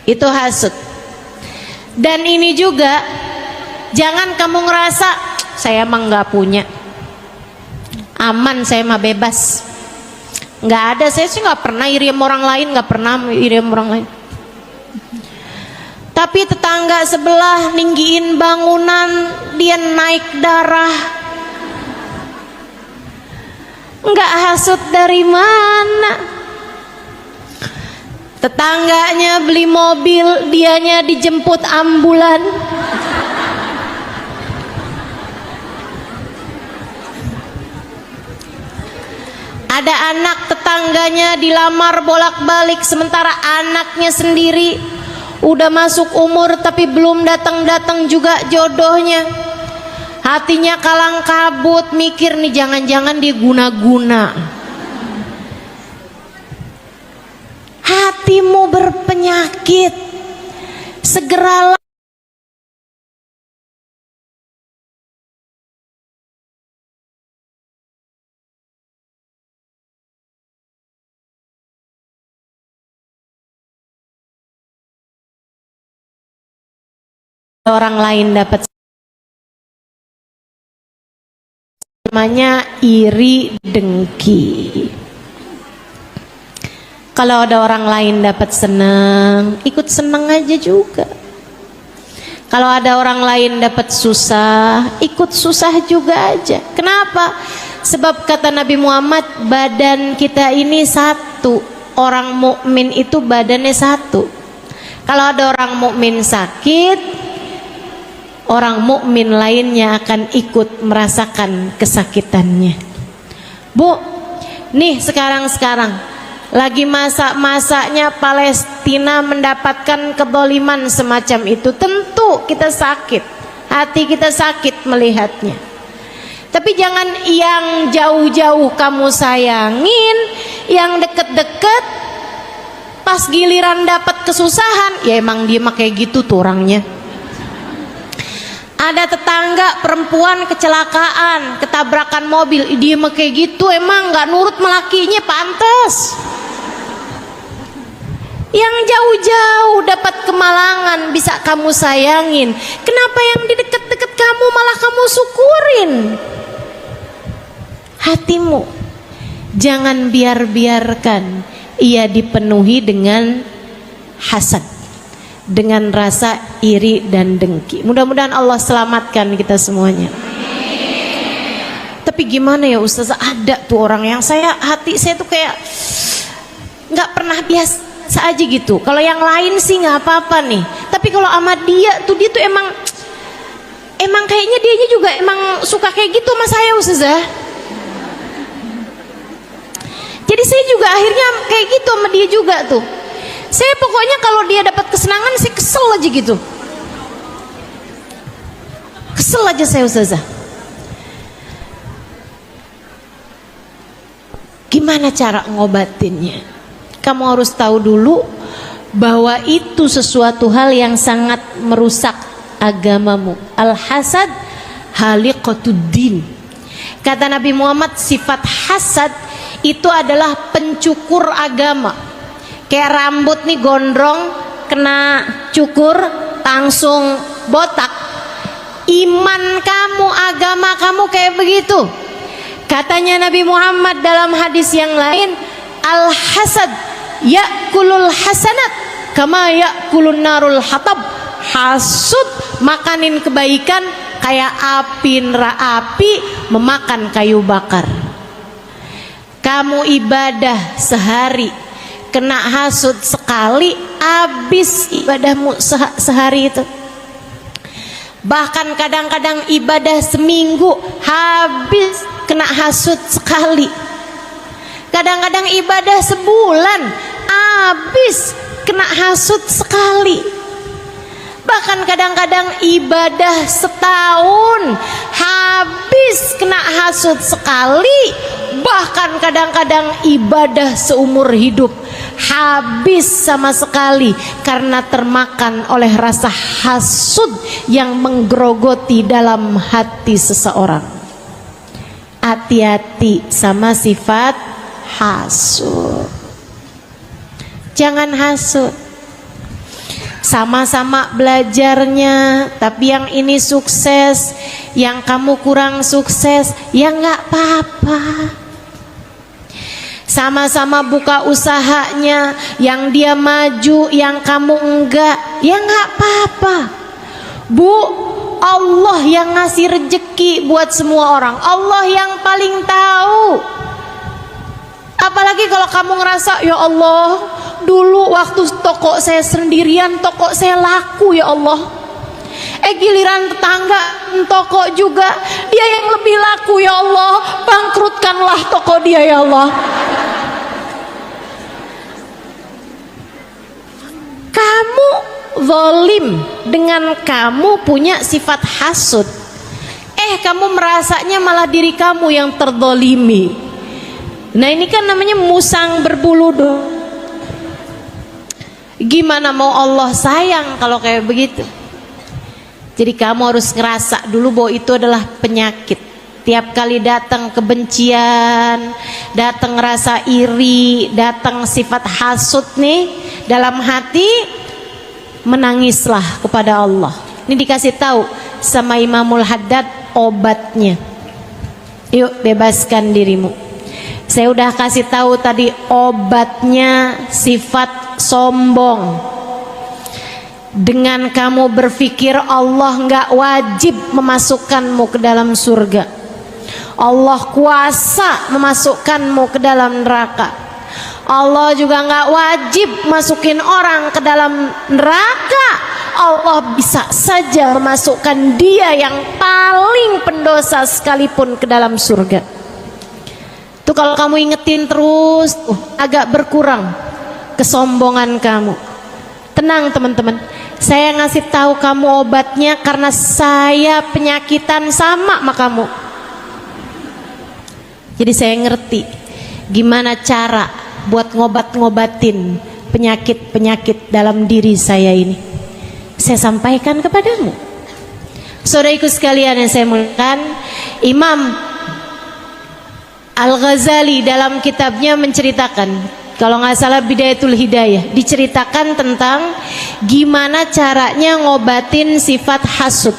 Itu hasud. Dan ini juga, jangan kamu ngerasa saya emang nggak punya, aman, saya mah bebas, nggak ada, saya sih nggak pernah iri sama orang lain, nggak pernah iri sama orang lain. Tapi tetangga sebelah ninggiin bangunan, dia naik darah, nggak hasut dari mana? Tetangganya beli mobil, dianya dijemput ambulan. Ada anak tetangganya dilamar bolak-balik, sementara anaknya sendiri udah masuk umur tapi belum datang-datang juga jodohnya. Hatinya kalang kabut, mikir nih jangan-jangan dia guna-guna. Hatimu berpenyakit, segeralah orang lain dapat, namanya iri dengki. Kalau ada orang lain dapat senang, ikut senang aja juga. Kalau ada orang lain dapat susah, ikut susah juga aja. Kenapa? Sebab kata Nabi Muhammad, badan kita ini satu. Orang mukmin itu badannya satu. Kalau ada orang mukmin sakit, orang mukmin lainnya akan ikut merasakan kesakitannya. Bu, nih sekarang lagi masa-masanya Palestina mendapatkan kedoliman semacam itu. Tentu kita sakit, hati kita sakit melihatnya. Tapi jangan yang jauh-jauh kamu sayangin, yang deket-deket pas giliran dapat kesusahan, ya emang dia mah kayak gitu tuh orangnya. Ada tetangga perempuan kecelakaan, ketabrakan mobil, dia mah kayak gitu, emang nggak nurut melakinya, pantes. Yang jauh-jauh dapat kemalangan bisa kamu sayangin, kenapa yang di deket-deket kamu malah kamu syukurin? Hatimu jangan biarkan ia dipenuhi dengan hasad, dengan rasa iri dan dengki. Mudah-mudahan Allah selamatkan kita semuanya. Tapi gimana ya Ustazah, ada tuh orang yang hati saya tuh kayak nggak pernah biasa aja gitu. Kalau yang lain sih nggak apa-apa nih, tapi kalau sama dia tuh emang kayaknya dianya juga emang suka kayak gitu sama saya Ustazah. Jadi saya juga akhirnya kayak gitu sama dia juga tuh. Saya pokoknya kalau dia dapat kesenangan saya kesel aja gitu. Kesel aja saya Ustazah. Gimana cara ngobatinnya? Kamu harus tahu dulu bahwa itu sesuatu hal yang sangat merusak agamamu. Al-hasad haliqatuddin. Kata Nabi Muhammad, sifat hasad itu adalah pencukur agama. Kayak rambut nih gondrong, kena cukur langsung botak. Iman kamu, agama kamu kayak begitu. Katanya Nabi Muhammad dalam hadis yang lain, al-hasad ya'kulul hasanat kama ya'kulun narul hatab. Hasud makanin kebaikan kayak api memakan kayu bakar. Kamu ibadah sehari, kena hasud sekali, habis ibadahmu sehari itu. Bahkan kadang-kadang ibadah seminggu, habis kena hasud sekali. Kadang-kadang ibadah sebulan, habis kena hasud sekali. Bahkan kadang-kadang ibadah setahun, habis kena hasud sekali. Bahkan kadang-kadang ibadah seumur hidup, habis sama sekali karena termakan oleh rasa hasud yang menggerogoti dalam hati seseorang. Hati-hati sama sifat hasud. Jangan hasud. Sama-sama belajarnya, tapi yang ini sukses, yang kamu kurang sukses, ya nggak apa-apa. Sama-sama buka usahanya, yang dia maju, yang kamu enggak, ya nggak apa-apa. Bu, Allah yang ngasih rezeki buat semua orang, Allah yang paling tahu. Apalagi kalau kamu ngerasa, ya Allah, dulu waktu toko saya sendirian, toko saya laku ya Allah. Giliran tetangga toko juga, dia yang lebih laku ya Allah. Bangkrutkanlah toko dia ya Allah. Kamu zalim dengan kamu punya sifat hasud. Kamu merasanya malah diri kamu yang terzalimi. Nah ini kan namanya musang berbulu dong. Gimana mau Allah sayang kalau kayak begitu? Jadi kamu harus ngerasa dulu bahwa itu adalah penyakit. Tiap kali datang kebencian, datang rasa iri, datang sifat hasud nih dalam hati, menangislah kepada Allah. Ini dikasih tahu sama Imamul Haddad obatnya. Yuk bebaskan dirimu. Saya udah kasih tahu tadi obatnya sifat sombong. Dengan kamu berpikir Allah nggak wajib memasukkanmu ke dalam surga, Allah kuasa memasukkanmu ke dalam neraka. Allah juga nggak wajib masukin orang ke dalam neraka. Allah bisa saja memasukkan dia yang paling pendosa sekalipun ke dalam surga. Tuh kalau kamu ingetin terus, agak berkurang kesombongan kamu. Tenang teman-teman, saya ngasih tahu kamu obatnya karena saya penyakitan sama kamu. Jadi saya ngerti gimana cara buat ngobatin penyakit-penyakit dalam diri saya ini. Saya sampaikan kepadamu. Saudaraku sekalian yang saya muliakan, Imam Al-Ghazali dalam kitabnya menceritakan, kalau nggak salah Bidayatul Hidayah, diceritakan tentang gimana caranya ngobatin sifat hasud.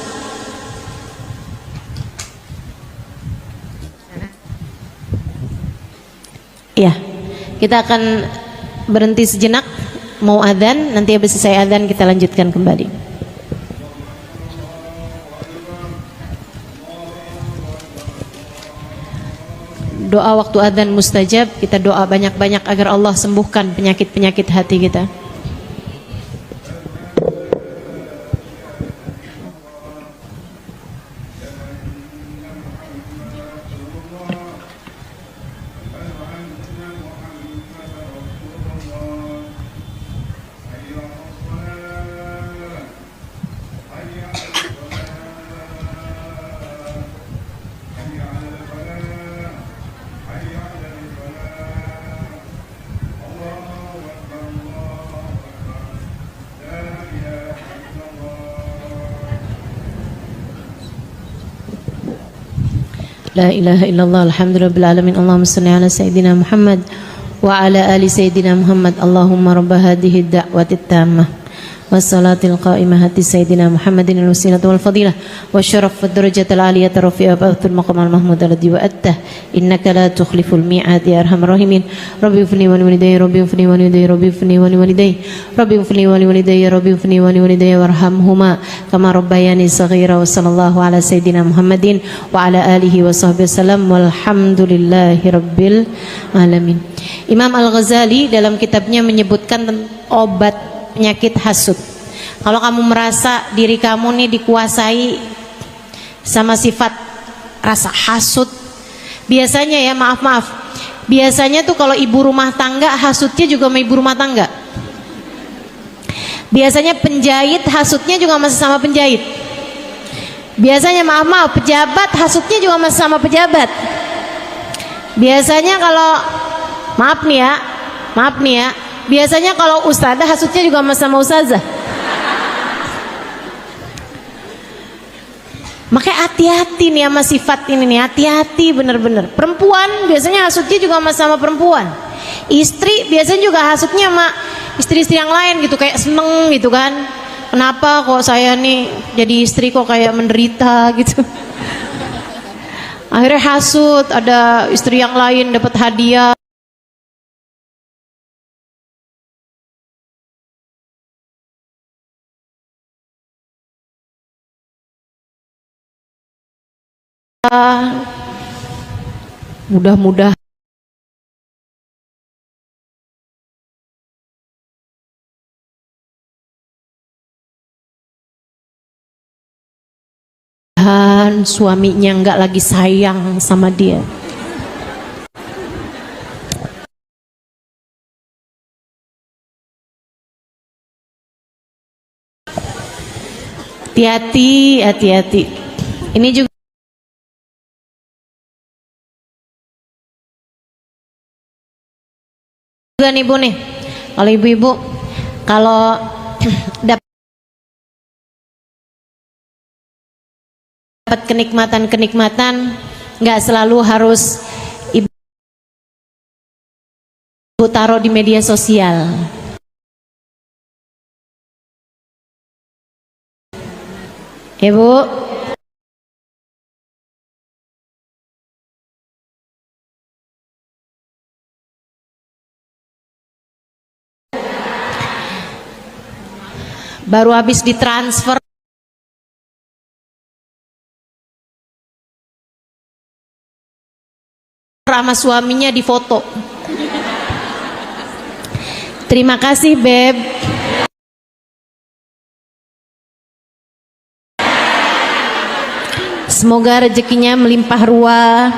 Ya, kita akan berhenti sejenak, mau adzan, nanti habis selesai adzan kita lanjutkan kembali. Doa waktu adzan mustajab, kita doa banyak-banyak agar Allah sembuhkan penyakit-penyakit hati kita. La ilaha illallah, alhamdulillah alamin. Allahumma salli ala sayyidina Muhammad wa ala ali sayyidina Muhammad. Allahumma rabb hadhihi ad-da'wati at-tammah wassalatil qa'imah hati sayyidina Muhammadin al-wasilah wal fadilah wa syaraf wad darajatil aliyah rafi'a ba'atul maqam al-mahmud alladhi wa'attah innaka la tukhliful mi'ad ya arhamar rahimin. Rabbi ufni wa liwalidayya rabbi ufni wa liwalidayya rabbi ufni wa liwalidayya rabbi ufni wa liwalidayya rabbi ufni wa liwalidayya warhamhuma kama rabbayani saghira. Wa sallallahu ala sayyidina Muhammadin wa ala alihi wa sahbihi wasallam walhamdulillahi rabbil alamin. Imam Al-Ghazali dalam kitabnya menyebutkan obat penyakit hasud. Kalau kamu merasa diri kamu nih dikuasai sama sifat rasa hasud, biasanya ya maaf, biasanya tuh kalau ibu rumah tangga hasudnya juga sama ibu rumah tangga. Biasanya penjahit hasudnya juga masih sama penjahit. Biasanya maaf, pejabat hasudnya juga masih sama pejabat. Biasanya kalau maaf nih ya, biasanya kalau ustazah hasudnya juga sama ustazah. Makanya hati-hati nih sama sifat ini nih, hati-hati bener-bener. Perempuan biasanya hasudnya juga sama perempuan. Istri biasanya juga hasudnya sama istri-istri yang lain gitu, kayak seneng gitu kan. Kenapa kok saya nih jadi istri kok kayak menderita gitu. Akhirnya hasud, ada istri yang lain dapat hadiah. Mudah-mudahan suaminya nggak lagi sayang sama dia. Hati-hati. Ini juga nih Bu nih, kalau ibu-ibu kalau dapat kenikmatan nggak selalu harus ibu taruh di media sosial. Ibu baru habis ditransfer sama suaminya di foto. Terima kasih Beb. Semoga rezekinya melimpah ruah.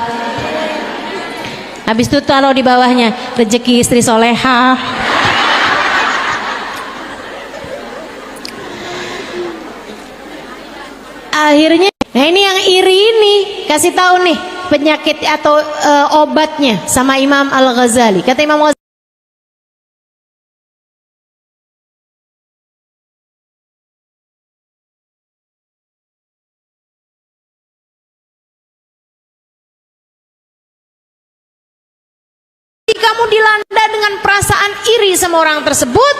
Habis itu taruh di bawahnya rezeki istri solehah. Akhirnya, nah ini yang iri ini kasih tahu nih penyakit atau obatnya sama Imam Al-Ghazali. Kata Imam Al-Ghazali, kamu dilanda dengan perasaan iri sama orang tersebut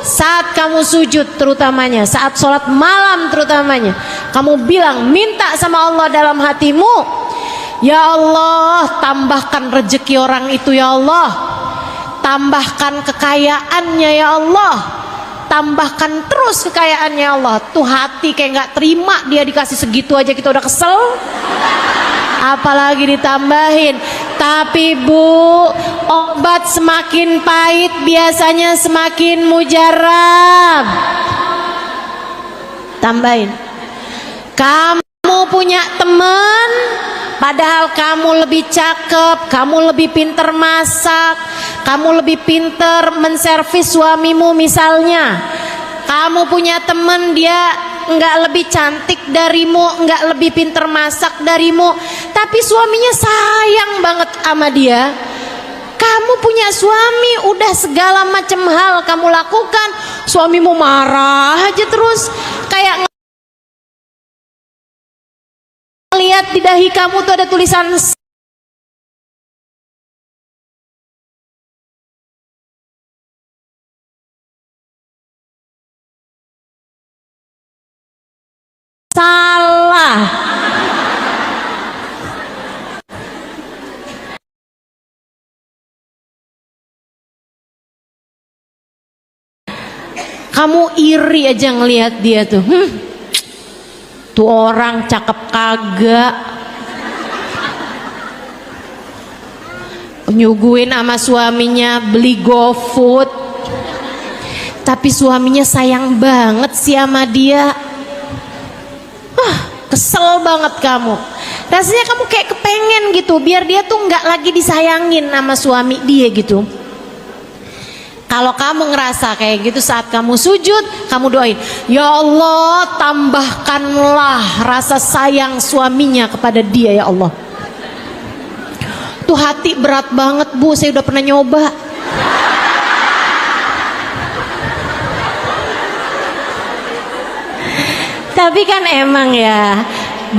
saat kamu sujud, terutamanya saat sholat malam, terutamanya kamu bilang, minta sama Allah dalam hatimu, ya Allah, tambahkan rezeki orang itu ya Allah, tambahkan kekayaannya ya Allah, tambahkan terus kekayaannya ya Allah. Tuh hati kayak nggak terima, dia dikasih segitu aja kita udah kesel, apalagi ditambahin. Tapi Bu, obat semakin pahit biasanya semakin mujarab. Tambahin, kamu punya teman padahal kamu lebih cakep, kamu lebih pinter masak, kamu lebih pinter menservis suamimu misalnya. Kamu punya teman dia nggak lebih cantik darimu, nggak lebih pinter masak darimu, tapi suaminya sayang banget sama dia. Kamu punya suami, udah segala macam hal kamu lakukan, suamimu marah aja terus, kayak lihat di dahi kamu tuh ada tulisan Kamu iri aja ngelihat dia tuh. Tuh orang cakep kagak. Nyuguhin sama suaminya beli GoFood. Tapi suaminya sayang banget sih sama dia. Kesel banget kamu. Rasanya kamu kayak kepengen gitu biar dia tuh nggak lagi disayangin sama suami dia gitu. Kalau kamu ngerasa kayak gitu saat kamu sujud, kamu doain, ya Allah tambahkanlah rasa sayang suaminya kepada dia ya Allah. Tuh hati berat banget Bu, saya udah pernah nyoba. Tapi kan emang ya,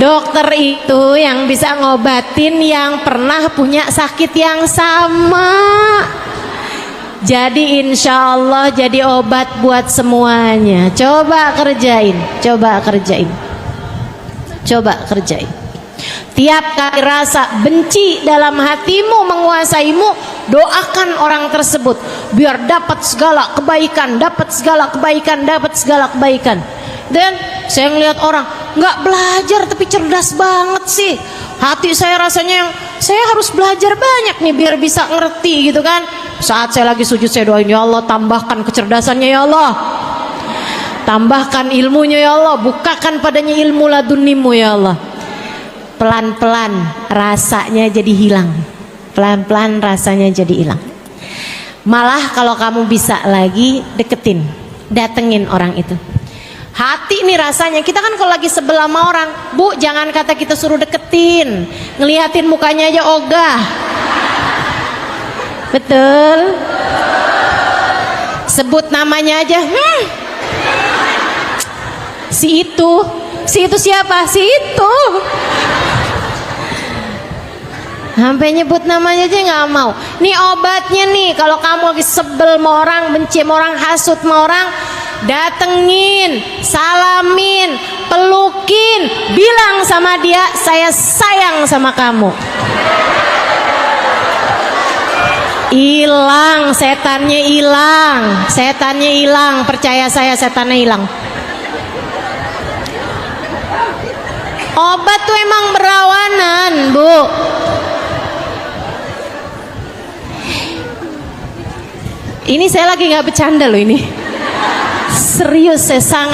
dokter itu yang bisa ngobatin yang pernah punya sakit yang sama. Jadi insya Allah jadi obat buat semuanya. Coba kerjain, coba kerjain, coba kerjain. Tiap kali rasa benci dalam hatimu menguasaimu, doakan orang tersebut biar dapat segala kebaikan, dapat segala kebaikan, dapat segala kebaikan. Dan saya ngelihat orang nggak belajar tapi cerdas banget sih. Hati saya rasanya yang saya harus belajar banyak nih biar bisa ngerti gitu kan. Saat saya lagi sujud saya doain, ya Allah tambahkan kecerdasannya ya Allah, tambahkan ilmunya ya Allah, bukakan padanya ilmu ladunimu ya Allah. Pelan-pelan rasanya jadi hilang, pelan-pelan rasanya jadi hilang. Malah kalau kamu bisa lagi deketin, datengin orang itu. Hati nih rasanya, kita kan kalau lagi sebelah sama orang, Bu jangan kata kita suruh deketin, ngeliatin mukanya aja ogah. Betul. Sebut namanya aja. Si itu siapa? Si itu. Sampai nyebut namanya aja nggak mau. Nih obatnya nih, kalau kamu lagi sebel sama orang, benci sama orang, hasut sama orang, datengin, salamin, pelukin, bilang sama dia, saya sayang sama kamu. Hilang, setannya hilang, setannya hilang, percaya saya, setannya hilang. Obat tuh emang berawanan, Bu. Ini saya lagi nggak bercanda loh ini. Serius, saya sangat